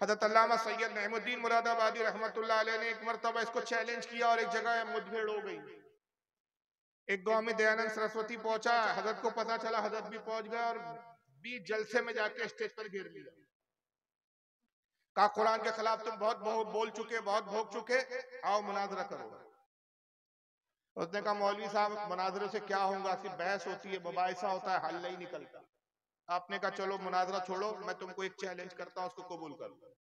हज़रत अल्लामा सैयद नईमुद्दीन मुरादाबादी रहमतुल्लाह अलैह ने एक मरतबा इसको चैलेंज किया और एक जगह मुठभेड़ हो गई। एक गांव में दयानंद सरस्वती पहुंचा, हजरत को पता चला, हजरत भी पहुंच गया और बीच जलसे में जाके स्टेज पर घेर लिया। कहा कुरान के खिलाफ तुम बहुत बहुत बोल चुके, बहुत भोग चुके, आओ मुनाजरा करो। उसने कहा मौलवी साहब मुनाजरे से क्या होगा, सिर्फ बहस होती है, मुबाहिसा होता है, हल नहीं निकलता। आपने कहा चलो मुनाजरा छोड़ो, मैं तुमको एक चैलेंज करता हूं, उसको कबूल करो।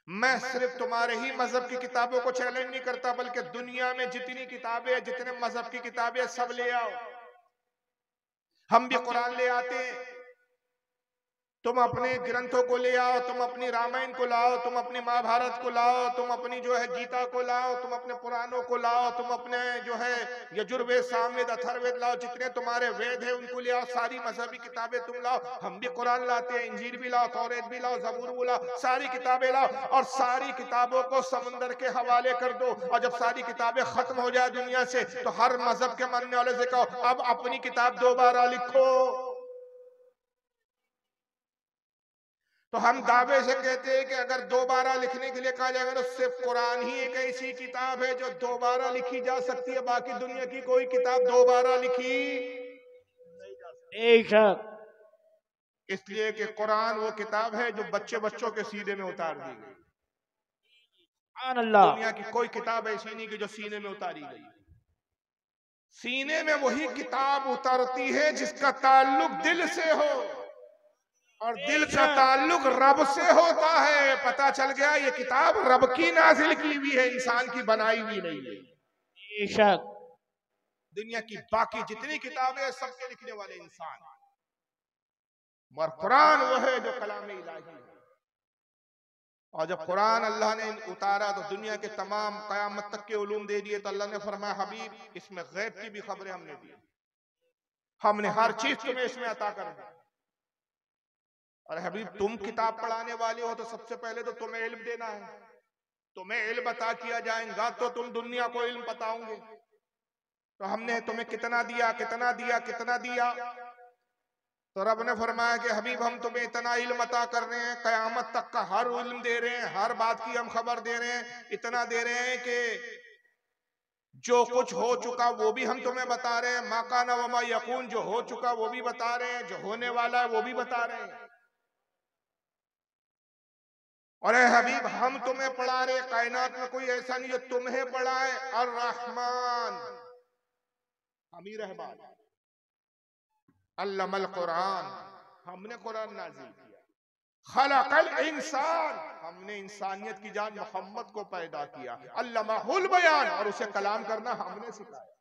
मैं सिर्फ तुम्हारे ही मजहब की किताबों को चैलेंज नहीं करता, बल्कि दुनिया में जितनी किताबें, जितने मजहब की किताबें सब ले आओ। हम भी कुरान ले आते हैं, तुम अपने ग्रंथों को ले आओ, तुम अपनी रामायण को लाओ, तुम अपनी महाभारत को लाओ, तुम अपनी जो है गीता को लाओ, तुम अपने पुराणों को लाओ, तुम अपने जो है यजुर्वेद, सामवेद, अथर्ववेद लाओ, जितने तुम्हारे वेद है उनको ले आओ, सारी मजहबी किताबें तुम लाओ। हम भी कुरान लाते हैं, इंजील भी लाओ, तौरेत भी लाओ, जबूर भी लाओ, सारी किताबें लाओ और सारी किताबों को समंदर के हवाले कर दो। और जब सारी किताबें खत्म हो जाए दुनिया से तो हर मजहब के मानने वाले से कहो अब अपनी किताब दोबारा लिखो। तो हम दावे से कहते हैं कि अगर दोबारा लिखने के लिए कहा जाएगा तो सिर्फ कुरान ही एक ऐसी किताब है जो दोबारा लिखी जा सकती है, बाकी दुनिया की कोई किताब दोबारा लिखी नहीं जा सकती। इसलिए कि कुरान वो किताब है जो बच्चों के सीने में उतार दी गई। सुभान अल्लाह। दुनिया की कोई किताब ऐसी नहीं कि जो सीने में उतारी गई। सीने में वही किताब उतरती है जिसका ताल्लुक दिल से हो, और दिल का ताल्लुक रब से होता है। पता चल गया ये किताब रब की नाजिल की हुई है, इंसान की बनाई हुई नहीं है। बेशक दुनिया की बाकी जितनी किताबें सबके लिखने वाले इंसान, मगर कुरान वो है जो कलाम इलाही है। और जब कुरान अल्लाह ने उतारा तो दुनिया के तमाम कयामत तक के उलूम दे दिए। तो अल्लाह ने फरमाया हबीब इसमें गैब की भी खबरें हमने दी, हमने हर चीज तुम्हें इसमें अता कर दी। और हबीब तुम किताब पढ़ाने वाले हो तो सबसे पहले तो तुम्हें इल्म देना है। तुम्हें इल्म अता किया जाएगा तो तुम दुनिया को इल्म बताओगे। तो हमने तुम्हें कितना दिया, कितना दिया, कितना दिया? तो रब ने फरमाया कि हबीब हम तुम्हें इतना इल्म अता कर रहे हैं, कयामत तक का हर इल्म दे रहे हैं, हर बात की हम खबर दे रहे हैं। इतना दे रहे हैं कि जो कुछ हो चुका वो भी हम तुम्हें बता रहे हैं, माकाना वमा यकून, जो हो चुका वो भी बता रहे हैं, जो होने वाला है वो भी बता रहे हैं। और हबीब हम तुम्हें पढ़ा रहे, कायनात में कोई ऐसा नहीं जो तुम्हें पढ़ाए। अर रहमान, हम ही रहमान, अल्लमल कुरान, हमने कुरान नाजिल किया। खलकल इंसान, हमने इंसानियत की जान मोहम्मद को पैदा किया। अल्लमाहुल बयान, और उसे कलाम करना हमने सिखाया।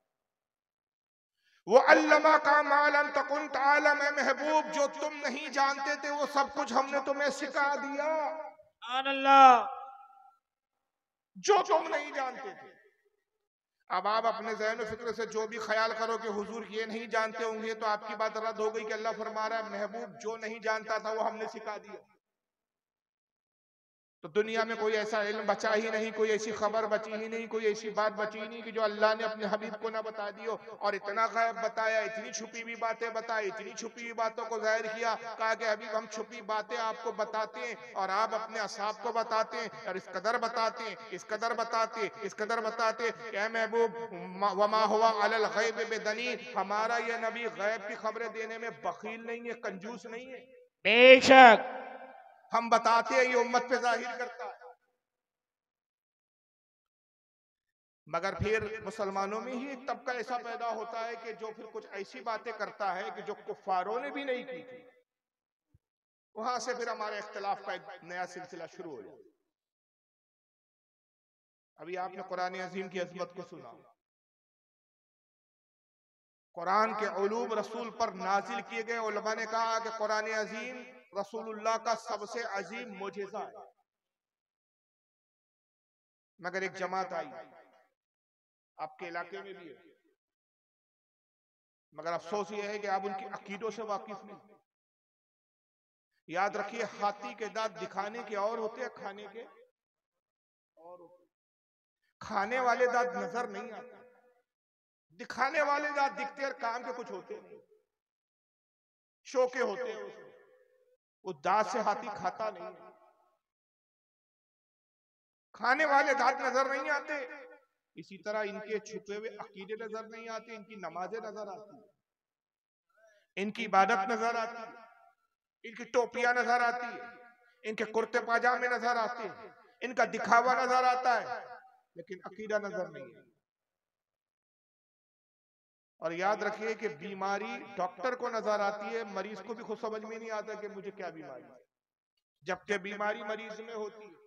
वो अल्लमा का मालम तकुन तालम, महबूब जो तुम नहीं जानते थे वो सब कुछ हमने तुम्हें सिखा दिया। सुभान अल्लाह। जो तुम नहीं जानते थे। अब आप अपने ज़हन फिक्र से जो भी ख्याल करो कि हुजूर ये नहीं जानते होंगे, तो आपकी बात रद्द हो गई कि अल्लाह फरमा रहा है महबूब जो नहीं जानता था वो हमने सिखा दिया। तो दुनिया में कोई ऐसा इल्म बचा ही नहीं, कोई ऐसी खबर बची ही नहीं, कोई ऐसी बात बची ही नहीं कि जो अल्लाह ने अपने हबीब को ना बता दी हो। और इतना गैब बताया, इतनी छुपी हुई बातें बताई, इतनी छुपी हुई बातों को जाहिर किया। कहा कि हबीब हम छुपी बातें आपको बताते हैं और आप अपने असहाब को बताते हैं, और इस कदर बताते हैं, इस कदर बताते, इस कदर बताते। क्या महबूब वमा हुआ अलल गैब बिदनीन, हमारा ये नबी गैब की खबरें देने में बखील नहीं है, कंजूस नहीं है। बेशक हम बताते हैं, ये उम्मत पे जाहिर करता है। मगर फिर मुसलमानों में ही एक तबका ऐसा पैदा होता है कि जो फिर कुछ ऐसी बातें करता है कि जो कुफारों ने भी नहीं की थी। वहां से फिर हमारे इख्तिलाफ का एक नया सिलसिला शुरू हो जाता है। अभी आपने कुरान अजीम की अजमत को सुना। कुरान के उलूम रसूल पर नाजिल किए गए। उलमा ने कहा कि कुरान अजीम रसूलुल्लाह का सबसे अजीम मोजिज़ा है। मगर एक जमात आई, आपके इलाके में भी है, मगर अफसोस ये है कि आप उनकी अकीदों से वाकिफ नहीं। याद रखिए, हाथी के दांत दिखाने के और होते हैं, खाने के और होते। खाने वाले दांत नजर नहीं आते, दिखाने वाले दांत दिखते और काम के कुछ होते नहीं, शोके होते हैं उसमें। उस दांत से हाथी खाता नहीं है। खाने वाले दांत नजर नहीं आते। इसी तरह इनके छुपे हुए अकीदे नजर नहीं आते, इनकी नमाजें नजर आती, इनकी इबादत नजर आती, इनकी टोपियां नजर आती है, इनके कुर्ते पाजामे नजर आते हैं, इनका दिखावा नजर आता है, लेकिन अकीदा नजर नहीं है। और याद रखिए कि बीमारी डॉक्टर को नजर आती है, मरीज को भी खुद समझ में नहीं आता कि मुझे क्या बीमारी है, जबकि बीमारी मरीज में होती है।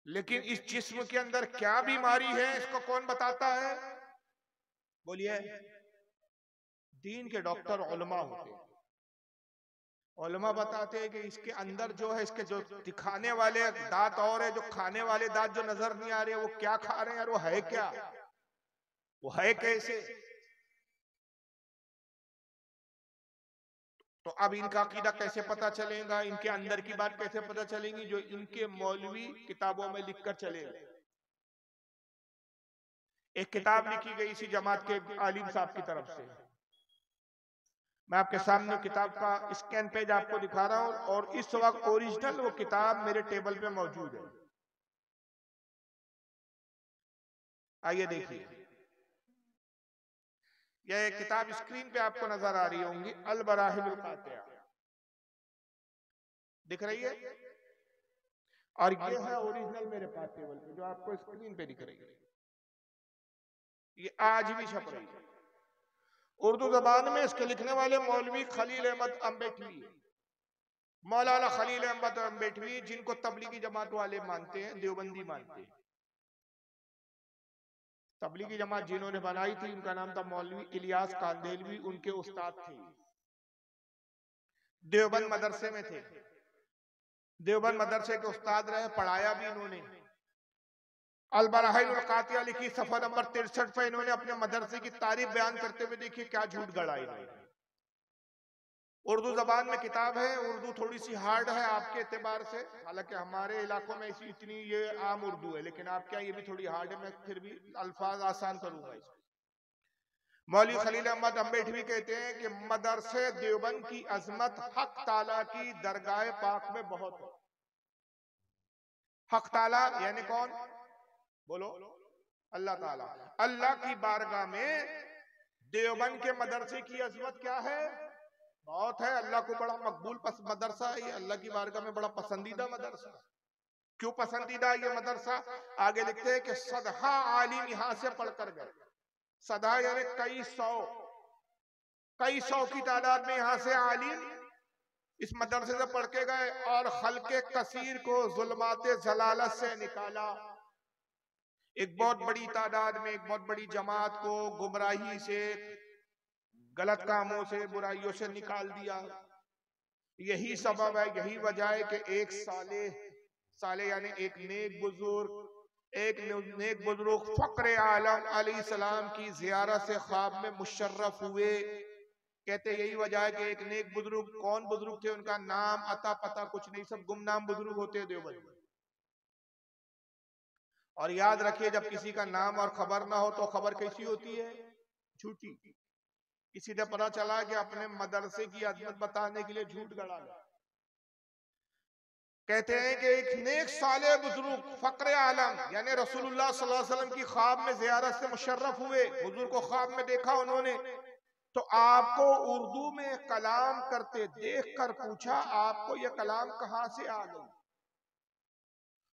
लेकिन इस जिस्म के अंदर क्या बीमारी है इसको कौन बताता है? बोलिए। दीन के डॉक्टर उलमा होते हैं। उलमा बताते हैं कि इसके अंदर जो है, इसके जो दिखाने वाले दांत और है, जो खाने वाले दांत जो नजर नहीं आ रहे, वो क्या खा रहे हैं और वो है क्या, वो है कैसे। तो अब इनका अकीदा कैसे पता चलेगा, इनके अंदर की बात कैसे पता चलेगी, जो इनके मौलवी किताबों में लिखकर चले गए। एक किताब लिखी गई इसी जमात के आलिम साहब की तरफ से। मैं आपके सामने किताब का स्कैन पेज आपको दिखा रहा हूं, और इस वक्त ओरिजिनल वो किताब मेरे टेबल पे मौजूद है। आइए देखिए, यह किताब स्क्रीन पे आपको नजर आ रही होंगी, अल बराहिल कातिया। दिख रही है? और ये है ओरिजिनल मेरे पास टेबल पे जो आपको स्क्रीन पे दिख रही है, ये आज भी छप रही है उर्दू जबान में। इसके लिखने वाले मौलवी खलील अहमद अम्बेटवी, मौलाना खलील अहमद अम्बेटवी, जिनको तबलीगी जमात वाले मानते हैं, देवबंदी मानते हैं। तबलीगी जमात जिन्होंने बनाई थी उनका नाम था मौलवी इलियास कांदेलवी, उनके उस्ताद थे, देवबंद मदरसे में थे, देवबंद मदरसे के उस्ताद रहे, पढ़ाया भी इन्होंने। अल बराहिल कातिया लिखी सफा नंबर 63 पे इन्होंने अपने मदरसे की तारीफ बयान करते हुए देखिए क्या झूठ गढ़ा इन्होंने। उर्दू जबान में किताब है, उर्दू थोड़ी सी हार्ड है आपके एतबार से, हालांकि हमारे इलाकों में ऐसी इतनी ये आम उर्दू है, लेकिन आपके यहाँ ये भी थोड़ी हार्ड है, मैं फिर भी अल्फाज आसान करूंगा इसको। मौलवी खलील अहमद अम्बेटवी कहते हैं कि मदरसे देवबंद की अजमत हक ताला की दरगाह पाक में बहुत है। हक ताला यानी कौन? बोलो, अल्लाह ताला। अल्लाह की बारगाह में देवबंद के मदरसे की अजमत क्या है? बहुत है। अल्लाह को बड़ा मकबूल मदरसा है ये, अल्लाह की बारगाह में बड़ा पसंदीदा मदरसा। क्यों पसंदीदा ये मदरसा? आगे लिखते हैं कि सदहा आलिम यहां से पढ़कर गए। सदहा यानी कई सौ की तादाद में यहां से आलिम इस मदरसे से पढ़ के गए और खल्के कसीर को जुल्माते जलालत से निकाला। एक बहुत बड़ी तादाद में, एक बहुत बड़ी जमात को गुमराही से, गलत कामों से, बुराइयों से निकाल दिया। यही सबब है, यही वजह है कि एक साले यानी एक नेक बुजुर्ग फक्र आलम अलैहिस्सलाम की ज़ियारत से ख्वाब में मुशर्रफ हुए। कहते यही वजह है कि एक नेक बुजुर्ग, कौन बुजुर्ग थे, उनका नाम अता पता कुछ नहीं, सब गुमनाम बुजुर्ग होते हैं देवबंद। और याद रखिए जब किसी का नाम और खबर ना हो तो खबर कैसी होती है? झूठी। किसी ने पता चला कि अपने मदरसे की अजमत बताने के लिए झूठ गढ़ा। कहते हैं कि एक नेक साले बुजुर्ग फक्र आलम यानी रसूलुल्लाह सल्लल्लाहु अलैहि वसल्लम की ख्वाब में ज़ियारत से मुशर्रफ हुए। हुजूर को ख्वाब में देखा उन्होंने, तो आपको उर्दू में कलाम करते देखकर पूछा, आपको यह कलाम कहां से आ गई?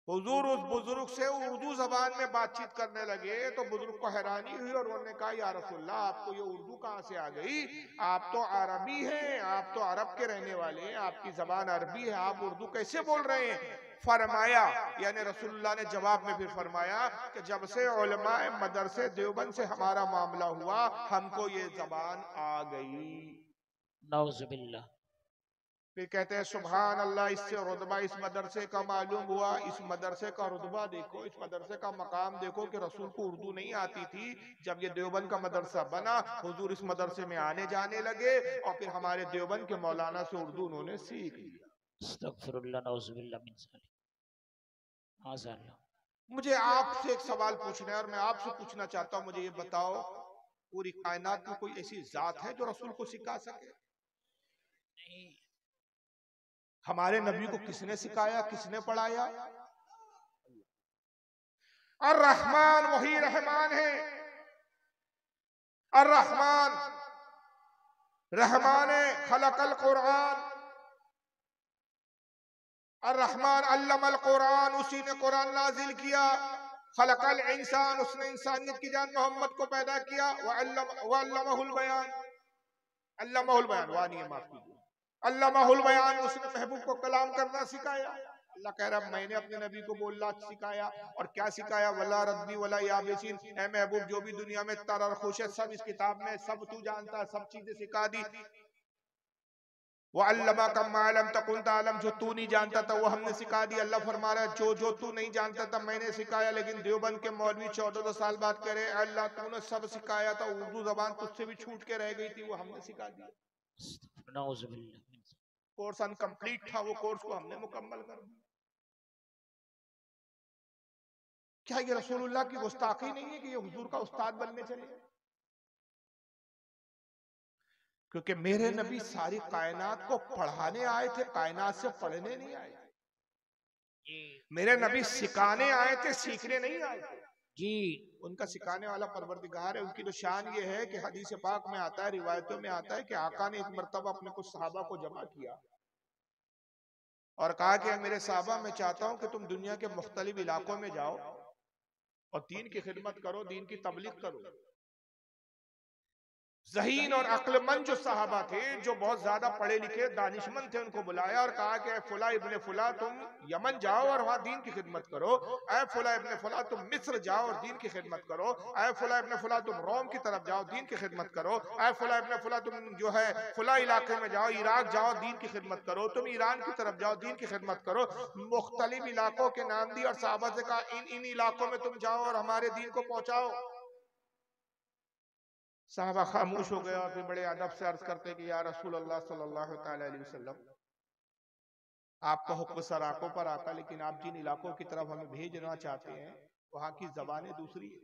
हुजूर उस बुजुर्ग से उर्दू जबान में बातचीत करने लगे तो बुजुर्ग को हैरानी हुई और उन्होंने कहा, या रसूलल्लाह आपको ये उर्दू कहां से आ गई? आप तो अरबी हैं, आप तो अरब के रहने वाले हैं, आपकी जबान अरबी है, आप उर्दू कैसे बोल रहे हैं? फरमाया, यानी रसूलुल्लाह ने जवाब में फिर फरमाया कि जब से उलमाए मदरसे देवबंद से हमारा मामला हुआ हमको ये जबान आ गई। नाउजुबिल्लाह। फिर कहते हैं सुभान अल्लाह, इससे रुतबा इस मदरसे का मालूम हुआ। इस मदरसे का रुतबा देखो, इस मदरसे का मकाम देखो कि रसूल को उर्दू नहीं आती थी। जब ये देवबंद का मदरसा बना, हुजूर इस मदरसे में आने जाने लगे और फिर हमारे देवबंद के मौलाना से उर्दू उन्होंने सीख लिया। अस्तगफिरुल्लाह, नाउजुबिल्लाह मिन ज़ालिक। माज़अल्लाह। मुझे आपसे एक सवाल पूछना है और मैं आपसे पूछना चाहता हूँ, मुझे ये बताओ, पूरी कायनात में कोई ऐसी जात है जो रसूल को सिखा सके? नहीं। हमारे नबी को किसने सिखाया, किसने पढ़ाया? और रहमान वही रहमान है। और रहमान खलकल कुरान, और रहमान अल्लमल कुरान, उसी ने कुरान नाजिल किया। खलकल इंसान, उसने इंसानियत की जान मोहम्मद को पैदा किया। वअल्लमहुल बयान, अल्लमहुल बयान, वानी माफ कीजिए, अल्लमहुल बयान, उसने महबूब को कलाम करना सिखाया। अल्लाह कह रहा मैंने अपने नबी को बोलना सिखाया। और क्या सिखाया? वला रद्दी वला याबिसिन, ऐ महबूब जो भी दुनिया में तर और खुश है सब इस किताब में, सब तू जानता है, सब चीजें सिखा दी। वो अल्लमा का मालम तकुन तालम, जो तू नहीं जानता था वो हमने सिखा दी। अल्लाह फरमा रहा है जो तू नहीं जानता था मैंने सिखाया। लेकिन देवबंद के मौलवी 14 साल बाद कह रहे अल्लाह तूने सब सिखाया था, उर्दू जबान तुझसे भी छूट के रह गई थी, वो हमने सिखा दी। कोर्स अनकम्प्लीट था, वो कोर्स को हमने मुकम्मल कर दिया। क्या ये रसूलुल्लाह की गुस्ताखी नहीं है कि ये हुजूर का उस्ताद बनने चले? क्योंकि मेरे नबी सारी कायनात को पढ़ाने आए थे, कायनात से पढ़ने नहीं आए थे। मेरे नबी सिखाने आए थे, सीखने नहीं आए थे जी। उनका सिखाने वाला परवरदिगार है। उनकी तो शान ये है कि हदीस पाक में आता है, रिवायतों में आता है कि आका ने एक मर्तबा अपने कुछ सहाबा को जमा किया और कहा कि मेरे साहबा, मैं चाहता हूं कि तुम दुनिया के मुख्तलिफ इलाकों में जाओ और दीन की खिदमत करो, दीन की तबलीग करो। ज़हीन और अक्लमंद जो साहबा थे, जो बहुत ज्यादा पढ़े लिखे दानिशमंद थे, उनको बुलाया और कहा कि फुला इब्ने फुला तुम यमन जाओ और वहां दीन की खिदमत करो। ऐ फुला इब्ने फुला तुम मिस्र जाओ और दीन की खिदमत करो। ऐ फुला इब्ने फुला तुम रोम की तरफ जाओ, दीन की खिदमत करो। ऐ फुला इब्ने फुला तुम जो है फुला इलाके में जाओ, इराक जाओ, दीन की खिदमत करो। तुम ईरान की तरफ जाओ, दीन की खिदमत करो। मुख्तलिफ इलाकों के नाम दिए और साहबा से कहा इन इन इलाकों में तुम जाओ और हमारे दीन को पहुंचाओ। साहबा खामोश हो गया और फिर बड़े अदब से अर्ज करते कि या रसूल अल्लाह सल्लल्लाहु अलैहि वसल्लम, आपका हुक्म सर आंखों पर आता, लेकिन आप जिन इलाकों की तरफ हमें भेजना चाहते हैं वहां की जबानें दूसरी है,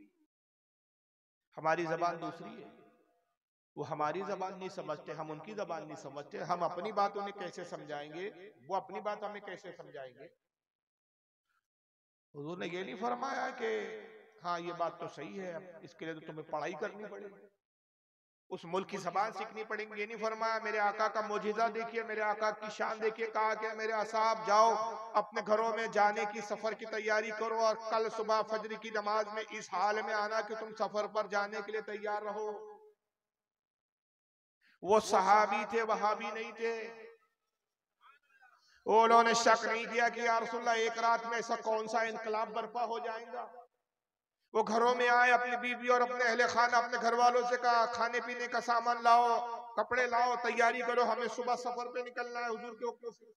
हमारी जबान दूसरी है। वो हमारी जबान नहीं समझते, हम उनकी जबान नहीं समझते। हम अपनी बात उन्हें कैसे समझाएंगे, वो अपनी बात हमें कैसे समझाएंगे। हुजूर ने ये नहीं फरमाया कि हाँ ये बात तो सही है, अब इसके लिए तो तुम्हें पढ़ाई करनी पड़ेगी, उस मुल्क की जबान सीखनी पड़ेगी। ये नहीं फरमाया। मेरे आका का मोजिजा देखिए, मेरे आका की शान देखिए। कहा कि मेरे असहाब जाओ, अपने घरों में जाने की सफर की तैयारी करो और कल सुबह फजर की नमाज में इस हाल में आना कि तुम सफर पर जाने के लिए तैयार रहो। वो सहाबी थे, वहाबी नहीं थे। उन्होंने शक नहीं किया कि या रसूलल्लाह एक रात में ऐसा कौन सा इनकलाब बर्पा हो जाएगा। वो घरों में आए, अपनी बीवी और अपने अहले खाना, अपने घर वालों से कहा खाने पीने का सामान लाओ, कपड़े लाओ, तैयारी करो, हमें सुबह सफर पे निकलना है। हुजूर के हुक्म से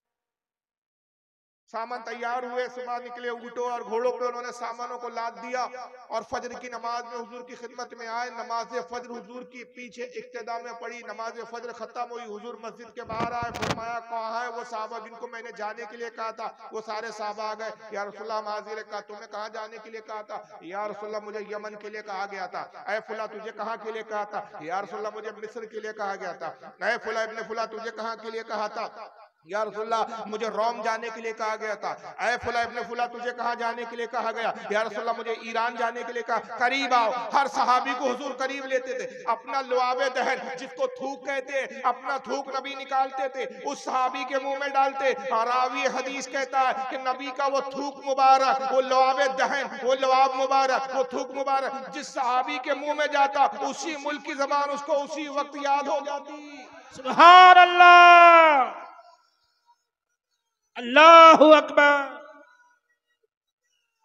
सामान तैयार हुए, सुबह निकले, ऊँटों और घोड़ों पे उन्होंने सामानों को लाद दिया और फजर की नमाज में हुजूर की खिदमत में आए। नमाज फजर हुजूर की पीछे इक्तदा में पड़ी, नमाज फजर खत्म हुई, हुजूर मस्जिद के बाहर आए। फरमाया कहाँ है वो साहबा जिनको मैंने जाने के लिए कहा था। वो सारे साहबा आ गए। या रसूलल्लाह हाजिर, कहा तुम्हें कहाँ जाने के लिए कहा था। या रसूलल्लाह मुझे यमन के लिए कहा गया था। ऐ फुला तुझे कहाँ के लिए कहा था। या रसूलल्लाह मुझे मिस्र के लिए कहा गया था। ऐ फुला इब्ने फुला तुझे कहाँ के लिए कहा था। या रसूलल्लाह मुझे रोम जाने के लिए कहा गया था। ऐ फुला इब्ने फुला तुझे कहाँ जाने के लिए कहा गया। या रसूलल्लाह मुझे ईरान जाने के लिए कहा। करीब आओ। हर सहाबी को हुजूर करीब लेते थे। अपना लुआबे दहन, जिसको थूक कहते, अपना थूक नबी निकालते थे, उस सहाबी के मुंह में डालते। रावी हदीस कहता है कि नबी का वो थूक मुबारक, वो लुआबे दहन, वो लुआब मुबारक, वो थूक मुबारक जिस सहाबी के मुंह में जाता, उसी मुल्क की जबान उसको उसी वक्त याद हो जाती। सुभान अल्लाह, अल्लाहु अकबर,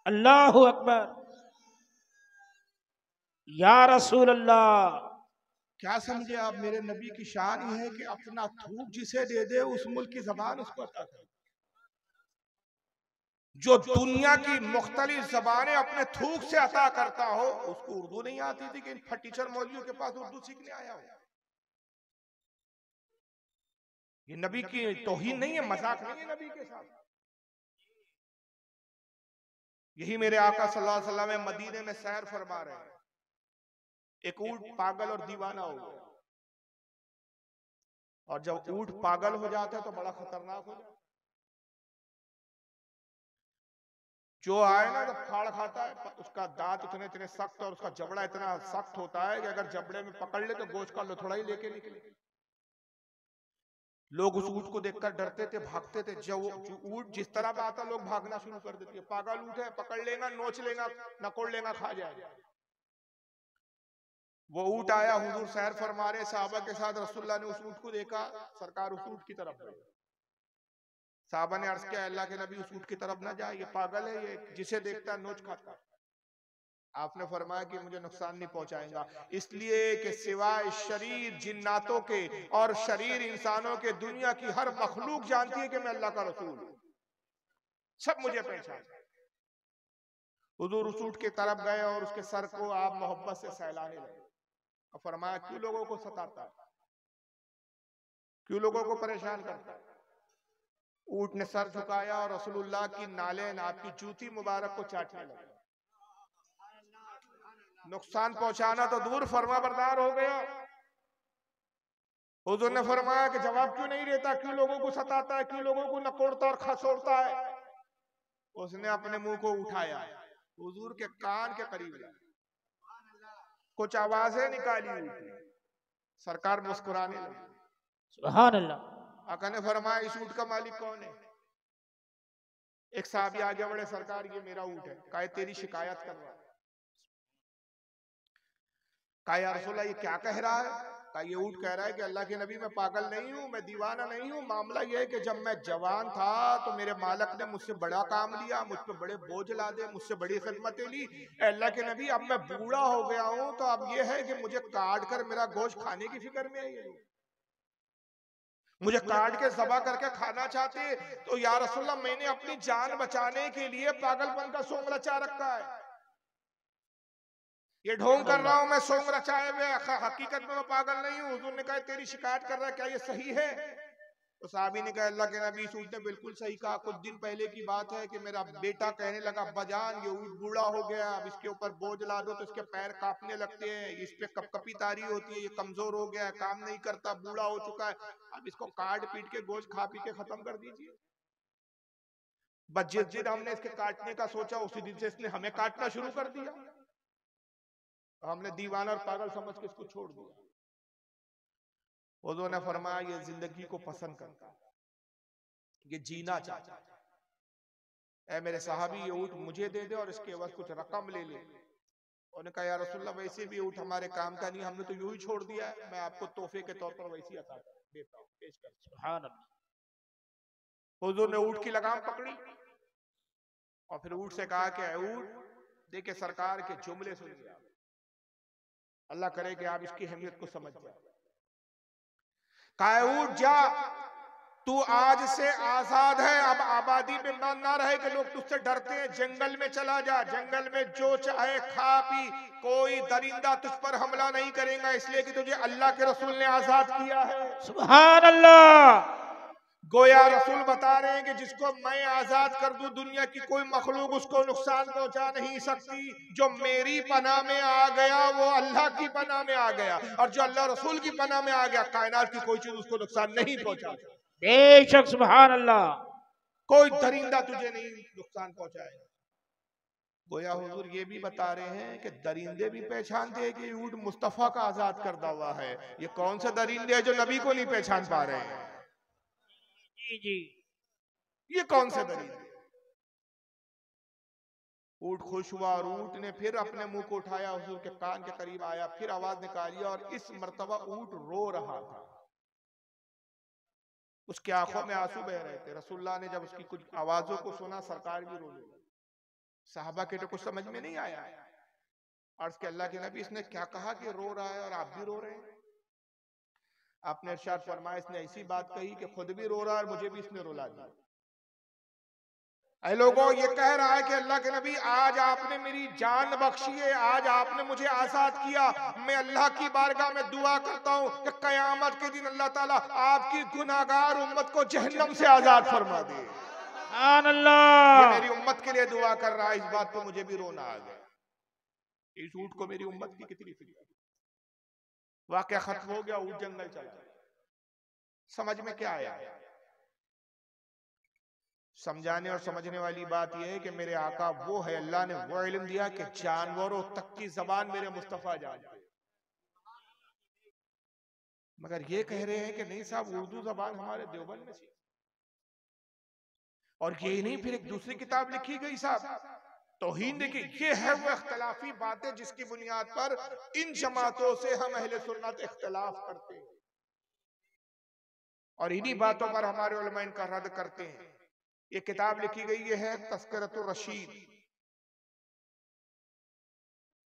अल्लाहु अकबर। या रसूल अल्लाह। क्या समझे आप, मेरे नबी की शान ही है कि अपना थूक जिसे दे दे उस मुल्क की जबान उसको अता करे। जो दुनिया की मुख्तलिफ जबानें अपने थूक से अता करता हो, उसको उर्दू नहीं आती थी कि इन फटीचर मौलवियों के पास उर्दू सीखने आया हो। ये नबी की तौहीन नहीं है, मजाक नहीं है नबी के साथ। यही मेरे आका सल्लल्लाहु अलैहि वसल्लम मदीने में सैर फरमा रहे हैं, एक ऊंट पागल और दीवाना हो गया। और जब ऊंट पागल हो जाता है तो बड़ा खतरनाक हो जाता है। जो आए ना, जब फाड़ खाता है, उसका दांत इतने इतने सख्त और उसका जबड़ा इतना सख्त होता है कि अगर जबड़े में पकड़ ले तो गोश्त का लथड़ा ही लेके निकले। लोग उस ऊंट को देखकर डरते थे, भागते थे। जब ऊंट जिस तरह पे आता, लोग भागना शुरू कर देते। पागल ऊंट है, पकड़ लेगा, नोच लेगा, नकोड़ लेगा, खा जाएगा। वो ऊंट आया, हुजूर सैर फरमा रहे साहबा के साथ। रसूलुल्लाह ने उस ऊंट को देखा, सरकार उस ऊंट की तरफ गए। साहबा ने अर्ज किया अल्लाह के नबी, उस ऊंट की तरफ ना जाए, ये पागल है, ये जिसे देखता है नोच खाता। आपने फरमाया कि मुझे नुकसान नहीं पहुंचाएगा, इसलिए कि सिवाय शरीर जिन्नातों के और शरीर इंसानों के दुनिया की हर मखलूक जानती है कि मैं अल्लाह का रसूल हूं। सब मुझे पहचानते। हुजूर उस ऊंट की तरफ गए और उसके सर को आप मोहब्बत से सहलाने लगे और फरमाया क्यों लोगों को सताता है, क्यों लोगों को परेशान करता है। ऊंट ने सर झुकाया और रसूलुल्लाह की नालें, आपकी जूती मुबारक को चाटने लगा। नुकसान पहुंचाना तो दूर, फरमा बरदार हो गया। हुजूर ने फरमाया कि जवाब क्यों नहीं देता, क्यों लोगों को सताता है, क्यों लोगों को नकोड़ता और खसोड़ता है। उसने अपने मुंह को उठाया, हुजूर के कान के करीब लाया, कुछ आवाजें निकाली, सरकार मुस्कुराने लगी। सुभान अल्लाह। आका ने फरमाया इस ऊंट का मालिक कौन है। एक साहब आ गया, बड़े सरकार ये मेरा ऊँट है, कहा तेरी शिकायत कर रहा है। कहा या रसूल अल्लाह ये क्या कह रहा है? कहा ये ऊँट कह रहा है कि अल्लाह के नबी मैं पागल नहीं हूँ, मैं दीवाना नहीं हूँ, मामला ये है कि जब मैं जवान था तो मेरे मालिक ने मुझसे बड़ा काम लिया, मुझ पे बड़े बोझ ला दे, मुझसे बड़ी खिदमतें ली। अल्लाह के नबी अब मैं बूढ़ा हो गया हूँ तो अब ये है कि मुझे काट कर मेरा गोश्त खाने की फिक्र में है, ये मुझे काट के ज़बह करके खाना चाहते। तो या रसूल अल्लाह मैंने अपनी जान बचाने के लिए पागलपन का सोंग रचा रखा है, ये ढोंग कर रहा हूं मैं सोंग रचाए हुए, हकीकत में मैं पागल नहीं हूं। हुजूर ने कहा तेरी शिकायत कर रहा है, क्या ये सही है? तो साहबी ने कहा अल्लाह के नबी इस ऊँट ने बिल्कुल सही कहा। कुछ दिन पहले की बात है कि मेरा बेटा कहने लगा बजान ये ऊँट बूढ़ा हो गया, अब इसके ऊपर बोझ ला दो तो इसके पैर कांपने लगते हैं, इस पे कपकपी तारी होती है, ये कमजोर हो गया है, काम नहीं करता, बूढ़ा हो चुका है, अब इसको काट पीट के गोश्त खा पी के खत्म कर दीजिए। बस जिस दिन हमने इसके काटने का सोचा उसी दिन से इसने हमें काटना शुरू कर दिया। हमने दीवाना और पागल समझ के इसको छोड़ दिया। हुजूर ने फरमाया ये जिंदगी को पसंद करता है, ये जीना चाहता है, ऐ मेरे साहबी ये ऊँट मुझे दे दे और इसके एवज कुछ रकम ले ले। उन्होंने कहा या रसूलल्लाह वैसे भी ऊँट हमारे काम का नहीं, हमने तो यूं ही छोड़ दिया है, मैं आपको तोहफे के तौर पर वैसे ही अता देता हूं, पेश कर। सुभान अल्लाह। हुजूर ने ऊँट की लगाम पकड़ी और फिर ऊँट से कहा कि ऊँट देखिए सरकार के जुमले सुनिए, अल्लाह करे कि आप इसकी अहमियत को समझ जाए। कहा ऊँट जा, तू आज से आजाद है, अब आबादी में मन ना रहे कि लोग तुझसे डरते हैं, जंगल में चला जा, जंगल में जो चाहे खा पी, कोई दरिंदा तुझ पर हमला नहीं करेगा, इसलिए कि तुझे अल्लाह के रसूल ने आजाद किया है। सुभान अल्लाह। गोया रसूल बता रहे हैं कि जिसको मैं आजाद कर दूं दुनिया की कोई मखलूक उसको नुकसान पहुंचा नहीं सकती। जो मेरी पनाह में आ गया वो अल्लाह की पनाह में आ गया, और जो अल्लाह रसूल की पनाह में आ गया कायनात की कोई चीज उसको नुकसान नहीं पहुंचा। बेशक सुभान अल्लाह। कोई दरिंदा तुझे नहीं नुकसान पहुंचाएगा। गोया हुजूर ये भी बता रहे हैं कि दरिंदे भी पहचानते हैं कि ऊँट मुस्तफा का आजाद करदा हुआ है। ये कौन से दरिंदे हैं जो नबी को नहीं पहचान पा रहे हैं? जी जी, ये कौन से दरिंदे? ऊँट खुश हुआ और ऊँट ने फिर अपने मुंह को उठाया, हुजूर के कान के करीब आया, फिर आवाज निकाली और इस मर्तबा ऊँट रो रहा था, उसकी आंखों में आंसू बह रहे थे। रसूलुल्लाह ने जब उसकी कुछ आवाजों को सुना सरकार भी रो लगी। साहबा के तो कुछ समझ में नहीं आया, अर्ज के अल्लाह के नबी इसने क्या कहा कि रो रहा है और आप भी रो रहे हैं? आपने इरशाद फरमाया इसने ऐसी बात कही कि खुद भी रो रहा है और मुझे भी इसने रुला दिया। ऐ लोगों ये कह रहा है कि अल्लाह के नबी आज आपने मेरी जान बख्शी है, आज आपने मुझे आजाद किया, मैं अल्लाह की बारगाह में दुआ करता हूं कि कयामत के दिन अल्लाह ताला आपकी गुनाहगार उम्मत को जहन्नम से आजाद फरमा दे। सुभान अल्लाह। ये मेरी उम्मत के लिए दुआ कर रहा है, इस बात पर मुझे भी रोना आ गया। इस ऊँट को मेरी उम्मत की कितनी फिक्र। वाकया खत्म हो गया, ऊँट जंगल चला। समझ में क्या आया? समझाने और समझने वाली बात यह है कि मेरे आका वो है, अल्लाह ने वो इल्म दिया कि जानवरों तक की जबान मेरे मुस्तफा जानते। मगर ये कह रहे हैं कि नहीं साहब उर्दू जबान हमारे देवबंद में थी, और ये नहीं फिर एक दूसरी किताब लिखी गई साहब तौहीन। देखिए ये है वो इख्तलाफी बातें जिसकी बुनियाद पर इन जमातों से हम अहले सुन्नत इख्तलाफ करते हैं, और इन्हीं बातों पर हमारे उलमा इनका रद्द करते हैं। ये किताब लिखी गई है तस्करतुर रशीद,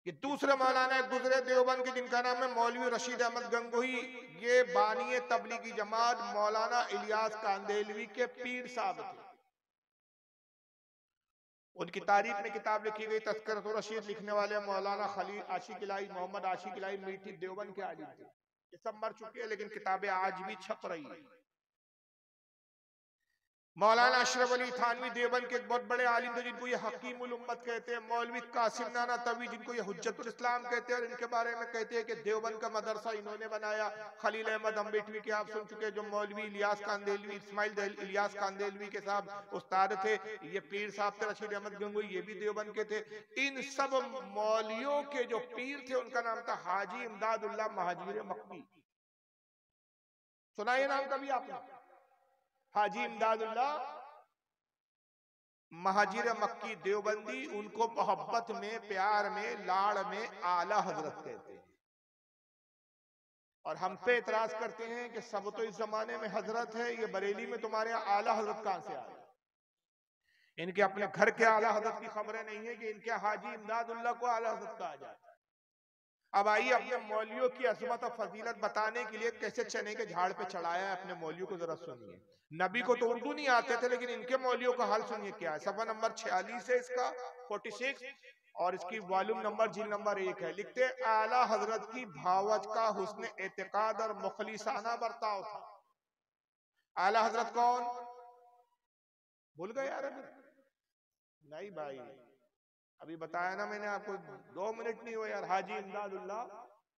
ये दूसरे मौलाना गुजरे देवबंद के जिनका नाम है मौलवी रशीद अहमद गंगोही, ये बानी तबलीगी जमात मौलाना इलियास कांदेलवी के पीर साहब थे। उनकी तारीफ में किताब लिखी गई तस्करतुर रशीद। लिखने वाले मौलाना खलील आशिक इलाही मोहम्मद आशिक इलाही मीठी देवबंद के आलिम थे। ये सब मर चुके हैं लेकिन किताबें आज भी छप रही है। मौलाना अशरफ अली थानवी देवबंद के एक बहुत बड़े आलिम थे जिनको ये हकीमुल उम्मत कहते हैं। मौलवी कासिम नाना तवी जिनको ये हुज्जतुल इस्लाम कहते हैं, और इनके बारे में कहते हैं कि देवबंद का मदरसा इन्होंने बनाया। खलील अहमद अम्बेटवी के आप सुन चुके, जो मौलवी इलियास कांदेलवी इस्माइल इलियास कांदेलवी के साहब उस्ताद थे। ये पीर साहब थे रशीद अहमद गंगोई, ये भी देवबंद के थे। इन सब मौलियों के जो पीर थे उनका नाम था हाजी इमदादुल्लाह महाजीर मक्की। सुना ये नाम कभी आपने? हाजी इमदादुल्लाह महाजिर मक्की देवबंदी उनको मोहब्बत में, प्यार में, लाड़ में आला हजरत कहते हैं। और हम पे इतराज करते हैं कि सब तो इस जमाने में हजरत है, ये बरेली में तुम्हारे यहाँ आला हजरत कहां से आए? इनके अपने घर के आला हजरत की खबरें नहीं है कि इनके हाजी इमदादुल्लाह को आला हजरत कहा जाता है। अब आइए अपने मौलियों की अजमत और फजीलत बताने के लिए कैसे चने के झाड़ पे चढ़ाया है अपने मौलियों को, जरा सुनिए। नबी को तो उर्दू नहीं आते थे, लेकिन इनके मौलियों का हाल सुनिए क्या है। सफा नंबर 46 है इसका, 46, और इसकी वॉल्यूम नंबर जिल नंबर 1 है। लिखते आला हजरत की भावज का हुस्न एतकाद और मुखलिसाना बर्ताव था। आला हजरत कौन? भूल गए यार? अभी नहीं भाई, अभी बताया ना मैंने आपको, 2 मिनट नहीं हुए यार। हाजी इमदादुल्लाह,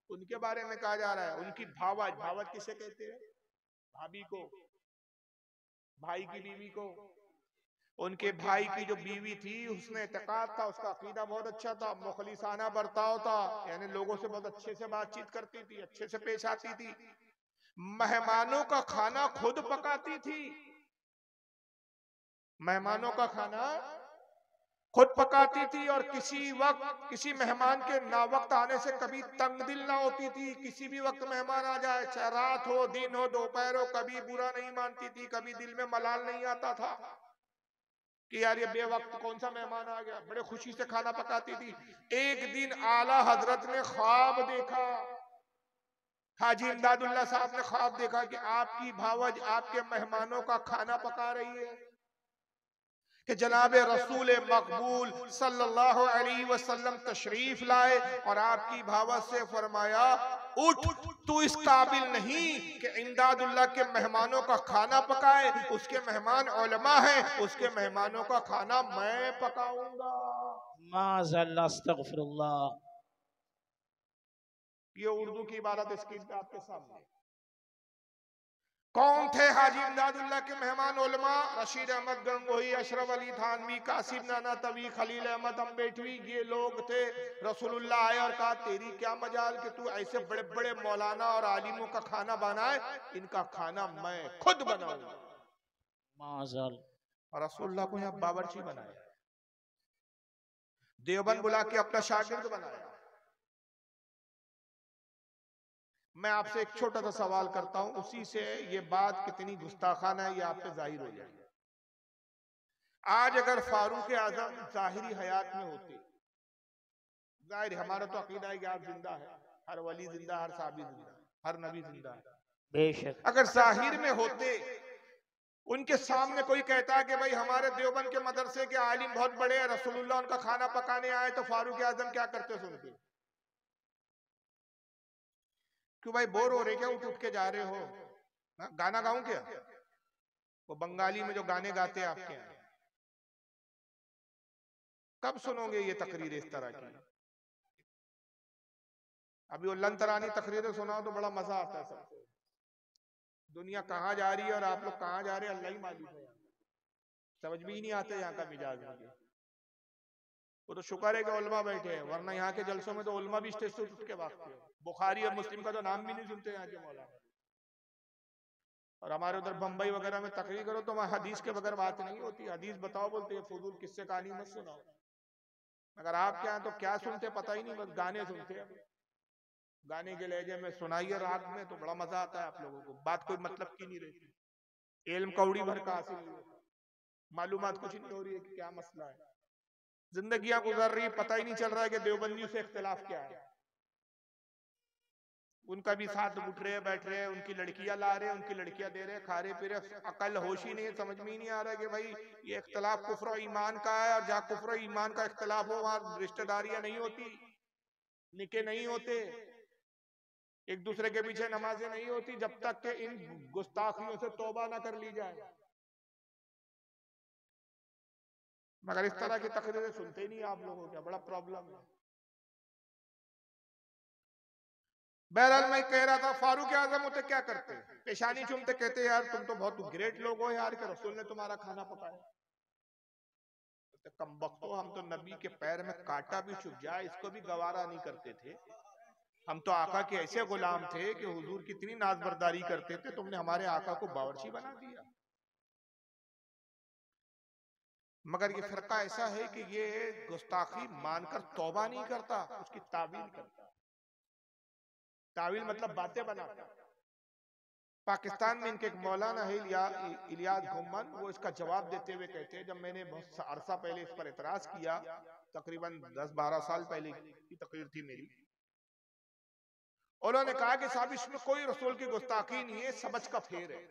उनके बारे में कहा जा रहा है। उनकी भावज, भावज किसे कहते हैं? भाभी को, भाई की बीवी को। उनके भाई की जो बीवी थी उसमें एतकाद था, उसका अकीदा बहुत अच्छा था, मुखलिसाना बर्ताव था, यानी लोगों से बहुत अच्छे से बातचीत करती थी, अच्छे से पेश आती थी। मेहमानों का खाना खुद पकाती थी, मेहमानों का खाना खुद पकाती थी। और किसी वक्त किसी मेहमान के ना वक्त आने से कभी तंग दिल ना होती थी। किसी भी वक्त मेहमान आ जाए, चाहे रात हो, दिन हो, दोपहर हो, कभी बुरा नहीं मानती थी, कभी दिल में मलाल नहीं आता था कि यार ये बेवक्त कौन सा मेहमान आ गया। बड़े खुशी से खाना पकाती थी। एक दिन आला हजरत ने ख्वाब देखा, हाजी इमदादुल्लाह साहब ने ख्वाब देखा कि आपकी भावज आपके मेहमानों का खाना पका रही है, कि जनाब रसूल मकबूल सल्लल्लाहु अलैहि वसल्लम तशरीफ लाए और आपकी भावत से फरमाया, उठ, तू इस काबिल नहीं कि इमदादुल्लाह के मेहमानों का खाना पकाए, उसके मेहमान उलमा हैं, उसके मेहमानों का खाना मैं पकाऊंगा। माज़अल्लाह, अस्तगफिरुल्लाह। ये उर्दू की इबारत स्क्रीन पे आपके सामने। कौन थे हाजी इमदादुल्लाह के मेहमान? उलमा, रशीद अहमद गंगोही, अशरफ अली थानवी, कासिम नाना तवी, खलील अहमद अम्बेटवी, ये लोग थे। रसूलुल्लाह आए और कहा, तेरी क्या मजाल कि तू ऐसे बड़े बड़े मौलाना और आलिमों का खाना बनाए, इनका खाना मैं खुद बनाऊंगा। और रसूलुल्लाह को यहाँ बावर्ची बनाया, देवबंद बुला के अपना शागिर्द बनाया। मैं आपसे एक छोटा सा सवाल करता हूं, उसी से ये बात कितनी गुस्ताखाना है ये आप पे जाहिर हो जाए। आज अगर फारूक आजम जाहिरी हयात में होते, जाहिर हमारा तो अकीदा है कि आप जिंदा है, हर वली जिंदा, हर साहबी जिंदा, हर नबी जिंदा है बेशक। अगर जाहिर में होते, उनके सामने कोई कहता है कि भाई हमारे देवबंद के मदरसे के आलिम बहुत बड़े हैं, रसूलुल्लाह उनका खाना पकाने आए, तो फारूक आजम क्या करते सुनते? क्यों भाई, बोर हो रहे क्या? उठ उठ के जा रहे हो? गाना गाऊं क्या? वो बंगाली में जो गाने गाते हैं आपके यहाँ, कब सुनोगे ये तकरीर इस तरह की? अभी वो लंतरानी तकरीरें सुनाओ तो बड़ा मजा आता है सबको। दुनिया कहाँ जा रही है और आप लोग कहाँ जा रहे हैं, अल्लाह ही मालूम है। समझ में ही नहीं आते यहाँ का मिजाज मुझे। वो तो शुक्र है कि उलमा बैठे हैं, वरना यहाँ के जलसों में तो उलमा भी स्टेज से उठ के भागते हैं। बुखारी और मुस्लिम का तो नाम भी नहीं सुनते यहाँ के मौलाना। और हमारे उधर बंबई वगैरह में तकरीर करो तो वहाँ हदीस के बगैर बात नहीं होती। हदीस बताओ बोलते हैं, फजूल किस्से कहानी मत सुनाओ। अगर आप क्या तो क्या सुनते पता ही नहीं, बस गाने सुनते हैं। गाने के लहजे में सुनाइए राग में तो बड़ा मजा आता है आप लोगों को। बात कोई मतलब की नहीं रहती, इल्म कौड़ी भर का हासिल नहीं होता, मालूमात कुछ नहीं हो रही है कि क्या मसला है। जिंदगियां गुजर रही, पता ही नहीं चल रहा है कि देवबंदियों से इख्तिलाफ क्या है। उनका भी साथ उठ रहे बैठ रहे, उनकी लड़कियां ला रहे, उनकी लड़कियां दे रहे, खा रहे पी रहे, अकल होश ही नहीं है, समझ में ही नहीं आ रहा है कि भाई ये इख्तिलाफ कुफ्र और ईमान का है, और जहाँ कुफ्र और ईमान का इख्तिलाफ हो वहां रिश्तेदारियां नहीं होती, निके नहीं होते, एक दूसरे के पीछे नमाजें नहीं होती, जब तक कि इन गुस्ताखियों से तौबा ना कर ली जाए। मगर इस तरह की तकरीरें सुनते ही नहीं आप लोगों का, बड़ा प्रॉब्लम है। बहरहाल मैं कह रहा था, फारूक आजम होते क्या करते? पेशानी चूमते, कहते यार तुम तो बहुत ग्रेट लोग हो यार कि रसूल ने तुम्हारा खाना पकाया। कमबख्तो, हम तो नबी के पैर में कांटा भी चुभ जाए इसको भी गवारा नहीं करते थे। हम तो आका के ऐसे गुलाम थे कि हुजूर की इतनी नाजबरदारी करते थे, तुमने हमारे आका को बावर्ची बना दिया। मगर ये फिरका ऐसा है कि ये गुस्ताखी मानकर तौबा नहीं करता, उसकी तावील करता। तावील मतलब बातें बनाता। पाकिस्तान में इनके एक मौलाना है इलियास घुम्मन, वो इसका जवाब देते हुए कहते हैं, जब मैंने बहुत अरसा पहले इस पर एतराज किया, तकरीबन 10-12 साल पहले की तकरीर थी मेरी, उन्होंने कहा कि साहब इसमें कोई रसूल की गुस्ताखी नहीं है, सबज का फेर है।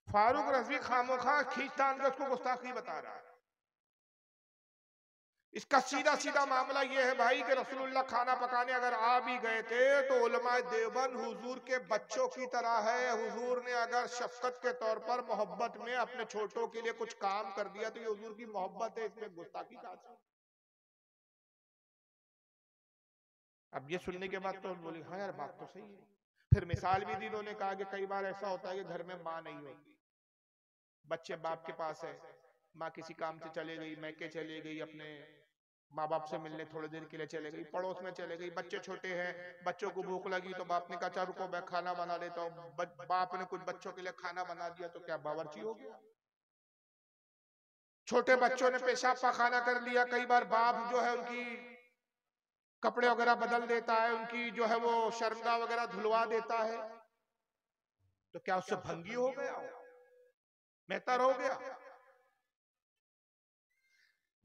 फारूक रज़वी खामोखा खींचतान के उसको गुस्ताखी बता रहा है। इसका सीधा सीधा मामला यह है भाई कि रसूलुल्लाह खाना पकाने अगर आ भी गए थे तो उलमाए देवबंद हुजूर के बच्चों की तरह है। हुजूर ने अगर शफकत के तौर पर मोहब्बत में अपने छोटों के लिए कुछ काम कर दिया तो ये हुजूर की मोहब्बत है, इसमें गुस्ताखी कहां से? अब ये सुनने के बाद तो बोली हाँ यार बात तो सही है। फिर मिसाल भी दी, उन्होंने कहा कि कई बार ऐसा होता है कि घर में माँ नहीं होती, बच्चे बाप के पास है, माँ किसी काम से चले गई, मैके चले गई, अपने माँ बाप से मिलने थोड़ी देर के लिए चले गई, पड़ोस में चले गई, बच्चे छोटे हैं, बच्चों को भूख लगी तो बाप ने कहा चल रुको मैं खाना बना लेता हूँ, बाप ने कुछ बच्चों के लिए खाना बना दिया तो क्या बावर्ची हो गया? छोटे बच्चों ने पेशाब पाखाना कर लिया, कई बार बाप जो है उनकी कपड़े वगैरह बदल देता है, उनकी जो है वो शर्मगा वगैरह धुलवा देता है, तो क्या उससे भंगी हो गया, मेहतर हो गया?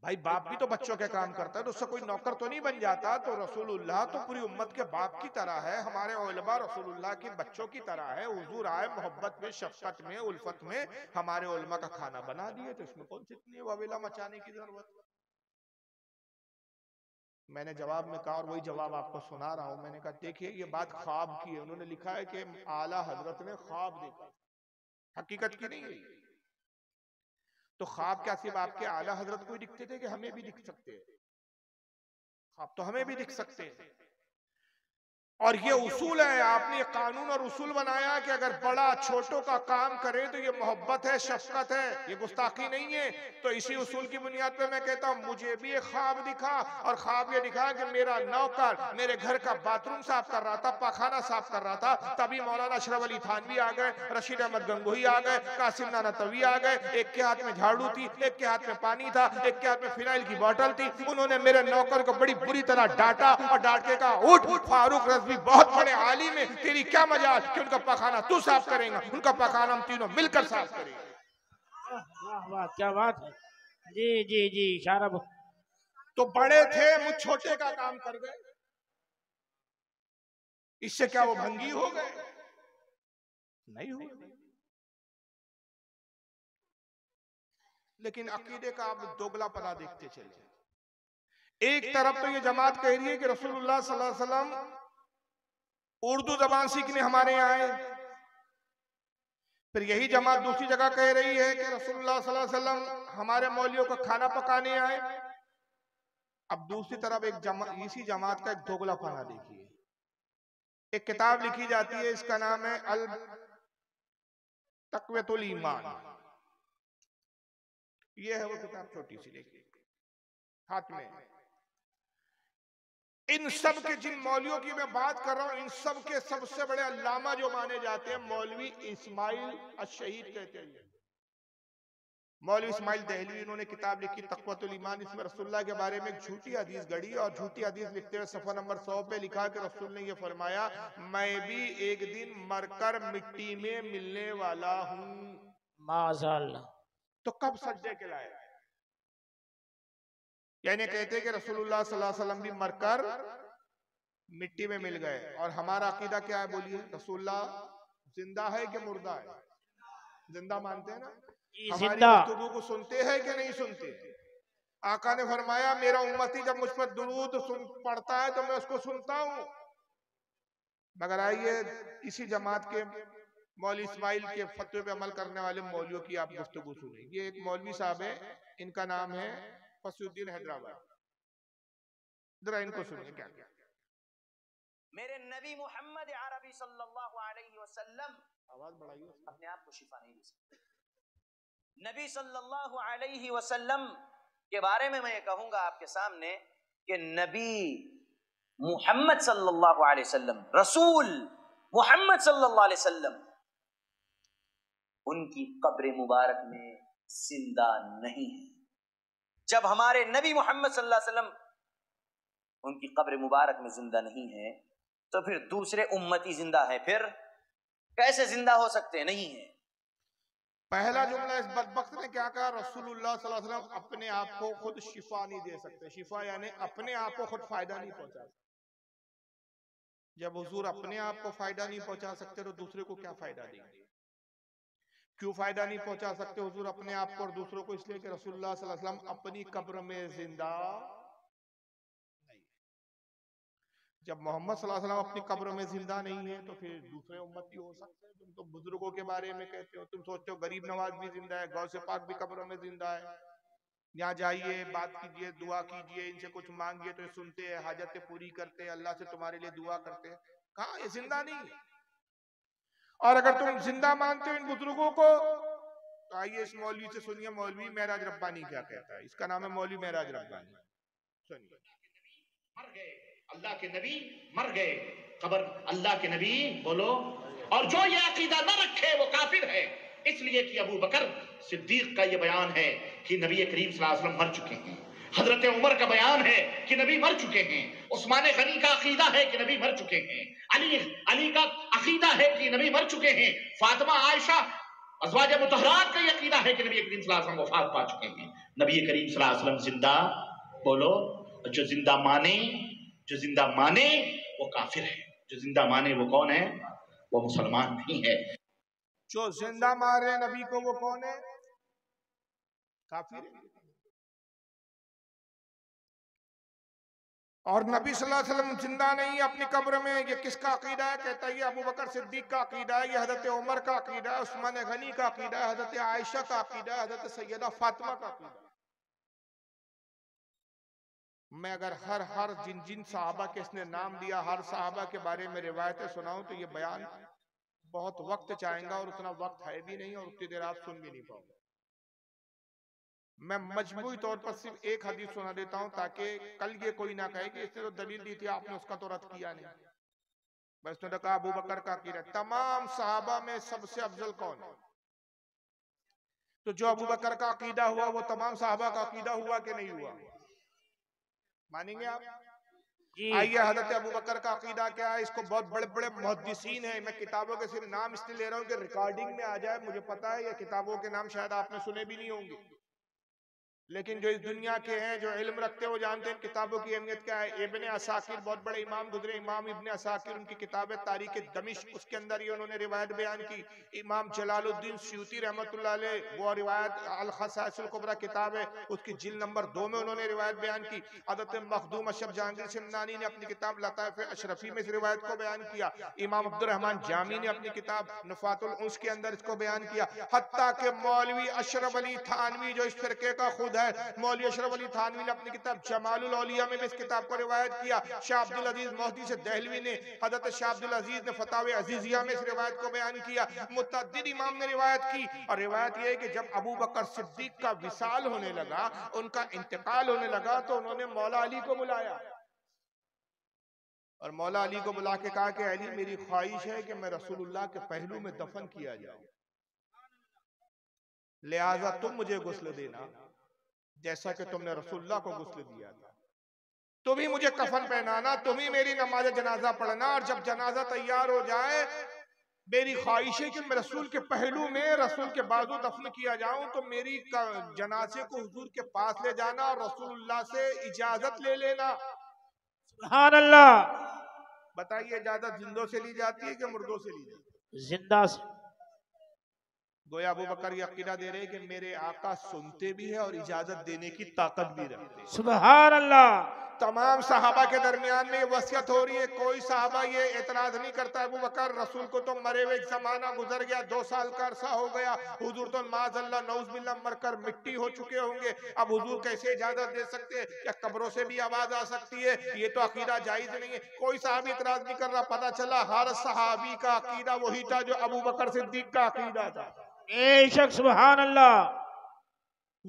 भाई बाप भी तो बच्चों के काम करता है, तो उससे कोई नौकर तो नहीं बन जाता। तो रसूलुल्लाह तो पूरी उम्मत के बाप की तरह है, हमारे उलमा रसूलुल्लाह के बच्चों की तरह है। हुजूर आए मोहब्बत में, शफकत में, उल्फत में, हमारे उलमा का खाना बना दिए, तो इसमें कौन सी इतनी वबेला मचाने की जरूरत? मैंने जवाब में कहा, और वही जवाब आपको सुना रहा हूं, मैंने कहा देखिए ये बात ख्वाब की है, उन्होंने लिखा है कि आला हजरत ने ख्वाब देखा, हकीकत की नहीं है। तो ख्वाब क्या सिर्फ आपके आला हजरत को ही दिखते थे कि हमें भी दिख सकते हैं? ख्वाब तो हमें भी दिख सकते हैं। और ये उसूल है, आपने ये कानून और उसूल बनाया कि अगर बड़ा छोटों का काम करे तो ये मोहब्बत है, शफकत है, ये गुस्ताखी नहीं है। तो इसी उसूल की बुनियाद पे मैं कहता हूँ मुझे भी एक ख्वाब दिखा, और ख्वाब ये दिखा कि मेरा नौकर मेरे घर का बाथरूम साफ कर रहा था, पाखाना साफ कर रहा था, तभी मौलाना अशरफ अली थानवी आ गए, रशीद अहमद गंगोही आ गए, कासिम नानतवी आ गए, एक के हाथ में झाड़ू थी, एक के हाथ में पानी था, एक के हाथ में फिनाइल की बोतल थी। उन्होंने मेरे नौकर को बड़ी बुरी तरह डांटा और डांट के कहा उठ फारूक रज़वी बहुत बड़े आलिम है, तेरी क्या मजाल कि उनका पखाना तू साफ करेगा, उनका पखाना हम तीनों मिलकर साफ करेंगे। वाह वाह क्या बात है। जी जी जी इशारा। तो बड़े थे मुझ छोटे का काम कर गए, इससे क्या वो भंगी हो गए? नहीं हुए। लेकिन अकीदे का आप दोगलापना देखते चले। एक तरफ तो ये जमात कह रही है कि रसूलुल्लाह सल्लल्लाहु अलैहि वसल्लम उर्दू जबान सीखने हमारे यहाँ आए, फिर यही जमात दूसरी जगह कह रही है कि रसूलुल्लाह सल्लल्लाहु अलैहि वसल्लम हमारे मौलियों को खाना पकाने आए। अब दूसरी तरफ इसी जमात का एक दोगलापना देखिए। एक किताब लिखी जाती है, इसका नाम है अल तक़वियतुल ईमान। ये है वो किताब, छोटी सी देखिए हाथ में। इन सब के जिन मौलवियों की मैं बात कर रहा हूं, इन सब के सबसे बड़े अल्लामा जो माने जाते हैं मौलवी इस्माइल अश-शहीद कहते हैं। मौलवी इस्माइल दहलवी, इन्होंने किताब लिखी तक़वतुल ईमान। इसमें रसूलुल्लाह के बारे में एक झूठी हदीस गढ़ी, और झूठी हदीस लिखते हुए सफ़ा नंबर 100 पे लिखा कि रसूल ने ये फरमाया मैं भी एक दिन मरकर मिट्टी में मिलने वाला हूं। माशाअल्लाह। तो कब सजदे के लाए? यानी कहते कि रसूलुल्लाह सल्लल्लाहु अलैहि वसल्लम भी मरकर मिट्टी में मिल गए। और हमारा अकीदा क्या है बोलिए? रसूलुल्लाह जिंदा है कि मुर्दा है? जिंदा मानते हैं ना? हमारी गुफ्तगू को सुनते हैं कि नहीं सुनते? आका ने फरमाया मेरा उम्मती जब मुझ पर दुरूद पढ़ता है तो मैं उसको सुनता हूं। मगर आइए इसी जमात के मौलवी इस्माइल के फतवे पे अमल करने वाले मौलवियों की आप गुफ्तगू सुने। ये एक मौलवी साहब है, इनका नाम है फसलुद्दीन हैदराबाद। जरा इनको सुनिए क्या क्या। मेरे नबी मोहम्मद अरबी सल्लल्लाहु अलैहि वसल्लम, आवाज बढ़ाइए, अपने आप को शिफा नहीं दे सकते। नबी सल्लल्लाहु अलैहि वसल्लम के बारे में मैं ये कहूंगा आपके सामने कि नबी मोहम्मद सल्लल्लाहु अलैहि वसल्लम, रसूल मोहम्मद सल्लल्लाहु अलैहि वसल्लम, उनकी कब्र मुबारक में जिंदा नहीं है। जब हमारे नबी मोहम्मद सल्लल्लाहु अलैहि वसल्लम उनकी कब्र मुबारक में जिंदा नहीं है, तो फिर दूसरे उम्मती जिंदा है, फिर कैसे जिंदा हो सकते? नहीं है। पहला जुमला इस बदबख्त ने क्या कहा? रसूलुल्लाह सल्लल्लाहु अलैहि वसल्लम अपने आप को खुद शिफा नहीं दे सकते। शिफा यानी अपने आप को खुद फायदा नहीं पहुंचा सकते। जब हुजूर अपने आप को फायदा नहीं पहुंचा सकते तो दूसरे को क्या फायदा देंगे? क्यों फायदा नहीं पहुंचा सकते हुजूर अपने आप को और दूसरों को? इसलिए कि रसूलुल्लाह सल्लल्लाहु अलैहि वसल्लम अपनी कब्र में जिंदा नहीं। जब मोहम्मद सल्लल्लाहु अलैहि वसल्लम अपनी कब्र में जिंदा नहीं है तो फिर दूसरे उम्मती हो सकते हैं। तुम तो बुजुर्गों के बारे में कहते हो, तुम सोचते हो गरीब नवाज भी जिंदा है, गौसे पाक भी कब्र में जिंदा है, यहाँ जाइए, बात कीजिए, दुआ कीजिए, इनसे कुछ मांगिए तो ये सुनते हैं, हाजतें पूरी करते हैं, अल्लाह से तुम्हारे लिए दुआ करते हैं। कहाँ? ये जिंदा नहीं है। और अगर तुम जिंदा मानते हो इन बुजुर्गों को तो आइए इस मौलवी से सुनिए, मौलवी महराज रब्बानी क्या कहता है। इसका नाम है मौलवी महराज रब्बानी। सुनिए। मर गए अल्लाह के नबी, मर गए, कब्र अल्लाह के नबी बोलो, और जो ये अकीदा न रखे वो काफिर है। इसलिए कि अबू बकर सिद्दीक का ये बयान है कि नबी करीम सल्लल्लाहु अलैहि वसल्लम मर चुके हैं। हजरत उमर का बयान है कि नबी मर चुके हैं। उस्मान गनी का अकीदा है कि नबी मर चुके हैं। अली का अकीदा है कि नबी मर चुके हैं। फातिमा, आयशा, अज़वाज मुतहरात का ये अकीदा है कि नबी करीम सल्लल्लाहु अलैहि वसल्लम वफात पा चुके हैं। नबी करीम सल्लल्लाहु अलैहि वसल्लम जिंदा बोलो। जो जिंदा माने वो काफिर है। जो जिंदा माने वो कौन है? वो मुसलमान नहीं है। जो जिंदा मारे नबी को वो कौन है? काफिर है। और नबी सल्लल्लाहु अलैहि वसल्लम जिंदा नहीं अपनी कब्र में। ये किसका अकीदा है? कहता है ये अबू बकर सिद्दीक का अकीदा है, ये हजरत उमर का अकीदा है, उस्मान गनी का अकीदा है, हजरत आयशा का अकीदा है, हजरत सैयदा फातिमा का अकीदा है। मैं अगर हर जिन साहबा के इसने नाम दिया, हर साहबा के बारे में रिवायतें सुनाऊं तो ये बयान बहुत वक्त चाहेगा और उतना वक्त है भी नहीं और उतनी देर आप सुन भी नहीं पाओगे। मैं मजबूरी तौर पर सिर्फ एक हदीस सुना देता हूं ताकि कल ये कोई ना कहे कि इसने तो दलील दी थी, आपने उसका तो रद्द किया नहीं। बस उसने तो कहा अबू बकर का अकीदा। तमाम साहबा में सबसे अफजल कौन है? तो जो अबू बकर का अकीदा हुआ वो तमाम साहबा का अकीदा हुआ कि नहीं हुआ? मानेंगे आप? आइए, हजरत अबू बकर का अकीदा क्या है? इसको बहुत बड़े बड़े मुहद्दिसीन हैं, मैं किताबों के सिर्फ नाम इसलिए ले रहा हूं कि रिकॉर्डिंग में आ जाए। मुझे पता है ये किताबों के नाम शायद आपने सुने भी नहीं होंगे, लेकिन जो इस दुनिया के हैं, जो इल्म रखते हैं, वो जानते हैं किताबों की अहमियत क्या है। इब्ने असाकिर बहुत बड़े इमाम गुजरे, इमाम इब्ने असाकिर, उनकी किताब है तारीख दमिश्क, उसके अंदर ये उन्होंने रिवायत बयान की। इमाम जलालुद्दीन सयूती रहमतुल्लाह अलैह, वो रिवायत अल खसाइसुल कुबरा किताब है, उसकी जिल्द नंबर 2 में उन्होंने रिवायत बयान की। हज़रत मखदूम अशरफ जहांगीर सिमनानी ने अपनी किताब लताइफ अशरफी में इस रिवायत को बयान किया। इमाम अब्दुर्रहमान जामी ने अपनी किताब नफातुल उन्स के अंदर इसको बयान किया। हत्ता के मौलवी अशरफ अली थानवी जो इस फिरके का खुद है, मौलवी अशरफ अली थानवी ने अपनी किताब जमालुल औलिया में भी इस किताब को रिवायत किया। शाह अब्दुल अजीज मोहदी से दहलवी ने, हजरत शाह अब्दुल अजीज ने फतावे अजीजिया में इस रिवायत को बयान किया। मुतअद्दिद इमाम ने रिवायत की। और रिवायत यह है कि जब अबू बकर सिद्दीक का विसाल होने लगा, उनका इंतकाल होने लगा, तो उन्होंने मौला अली को बुलाया और मौला अली को बुला के कहा कि अली, मेरी ख्वाहिश है कि मैं रसूलुल्लाह के पहलू में दफन किया जाऊं, लिहाजा तुम मुझे गुस्ल देना जैसा कि तुमने रसूलुल्लाह को गुस्ल दिया था। तुम ही मुझे कफन पहनाना, तुम ही मेरी नमाज जनाजा पढ़ना, और जब जनाजा तैयार हो जाए मेरी ख्वाहिश है कि मैं रसूल के पहलू में, रसूल के बाजू दफन किया जाऊं, तो मेरी जनाजे को हुजूर के पास ले जाना और रसूलुल्लाह से इजाजत ले लेना। सुभान अल्लाह। बताइए, इजाजत जिंदों से ली जाती है कि मुर्दों से ली जाती है? जिंदा से। गोया अबू बकर ये अकीदा दे रहे कि मेरे आका सुनते भी है और इजाजत देने की ताकत भी रखते हैं। सुभान अल्लाह। तमाम साहबा के दरमियान में ये वसीयत हो रही है। कोई साहबा ये एतराज नहीं करता अबू बकर, रसूल को तो मरे हुए जमाना गुजर गया, 2 साल का अरसा हो गया, हुजूर तो माज़अल्लाह नऊज़ मरकर मिट्टी हो चुके होंगे, अब हुजूर कैसे इजाजत दे सकते हैं? क्या कब्रों से भी आवाज आ सकती है? ये तो अकीदा जायज नहीं है। कोई साहबी इतराज नहीं कर रहा। पता चला हर सहाबी का अकीदा वही था जो अबू बकर सिद्दीक का अकीदा था। बेशक, सुभान अल्लाह।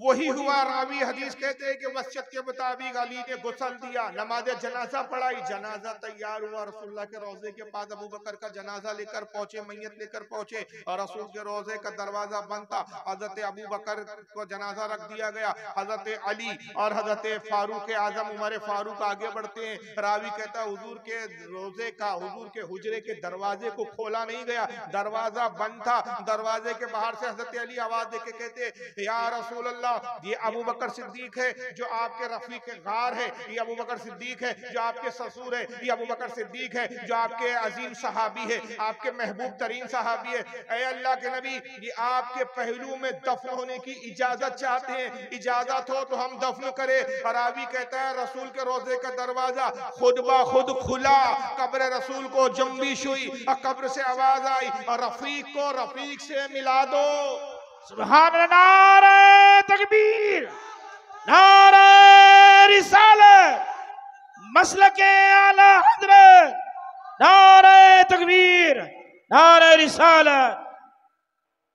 वही हुआ। रावी हदीस कहते हैं कि वसीयत के मुताबिक अली ने गुस्ल दिया, नमाज जनाजा पढ़ाई, जनाजा तैयार हुआ, रसूलुल्लाह के रोजे के पास अबू बकर का जनाजा लेकर पहुंचे, मैयत लेकर पहुंचे और रसूल के रोजे का दरवाजा बंद था। हजरत अबू बकर को जनाजा रख दिया गया, हजरत अली और हजरत फारूक आजम उमर फारूक आगे बढ़ते हैं। रावी कहता है हुजूर के रोजे का, हुजूर के हुजरे के दरवाजे को खोला नहीं गया, दरवाजा बंद था। दरवाजे के बाहर से हजरत अली आवाज देके कहते या रसूल अल्लाह, ये अबू बकर सिद्दीक है जो आपके रफीक गार है, ये अबू बकर सिद्दीक है जो आपके ससुर है, ये अबू बकर सिद्दीक है जो आपके अजीम सहाबी है, आपके महबूब तरीन सहाबी है। ऐ अल्लाह के नबी, ये आपके पहलू में दफन होने की इजाजत चाहते हैं, इजाजत हो तो हम दफन करें। रावी कहता है रसूल के रोजे का दरवाजा खुद ब खुद खुला, कब्र रसूल को जंबिश हुई और कब्र से आवाज आई और रफीक को रफीक से मिला दो। सुभान अल्लाह, नारे तकबीर, नारे रिसालत, मसलके आला हजरत, नारे तकबीर, नारे रिसालत।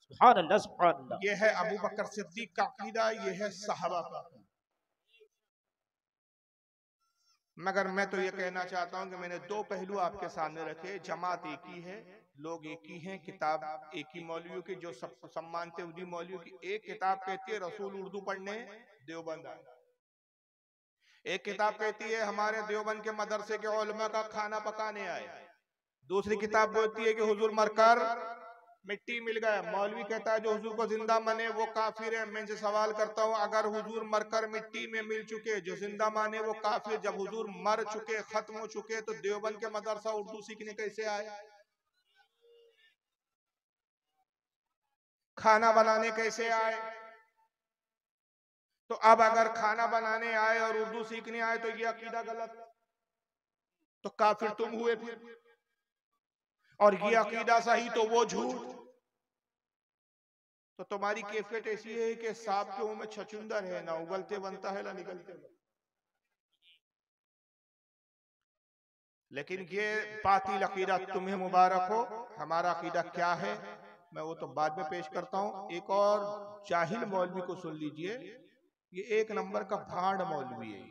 सुभान अल्लाह, सुभान अल्लाह। ये है अबू बकर सिद्दीक का अकीदा, ये है सहाबा का। मगर मैं तो ये कहना चाहता हूं कि मैंने दो पहलू आपके सामने रखे। जमात एक ही है, लोग एक ही हैं, किताब एक ही मौलवियों की जो सबको सम्मानते उन्हीं मौलवियों की। एक किताब कहती है रसूल उर्दू पढ़ने देवबंद आए, एक किताब कहती है हमारे देवबंद के मदरसे के उलमा का खाना पकाने आए, दूसरी किताब बोलती है कि हुजूर मरकर मिट्टी मिल गया। मौलवी कहता है जो हुजूर को जिंदा माने वो काफिर है। मैं इनसे सवाल करता हूँ, अगर हुजूर मरकर मिट्टी में मिल चुके, जो जिंदा माने वो काफिर, जब हुजूर मर चुके, खत्म हो चुके, तो देवबंद के मदरसा उर्दू सीखने कैसे आए? खाना बनाने कैसे आए? तो अब अगर खाना बनाने आए और उर्दू सीखने आए तो ये अकीदा गलत, तो काफिर तुम हुए फिर, और ये अकीदा सही तो वो झूठ। तो तुम्हारी कैफियत ऐसी है कि सांप के मुंह में छछुंदर है, ना उगलते बनता है ना निकलते बनता। लेकिन ये बातिल अकीदा तुम्हें मुबारक हो। हमारा अकीदा क्या है मैं वो तो बाद में पेश करता हूँ। एक और जाहिल मौलवी को सुन लीजिए, ये एक नंबर का भांड मौलवी है।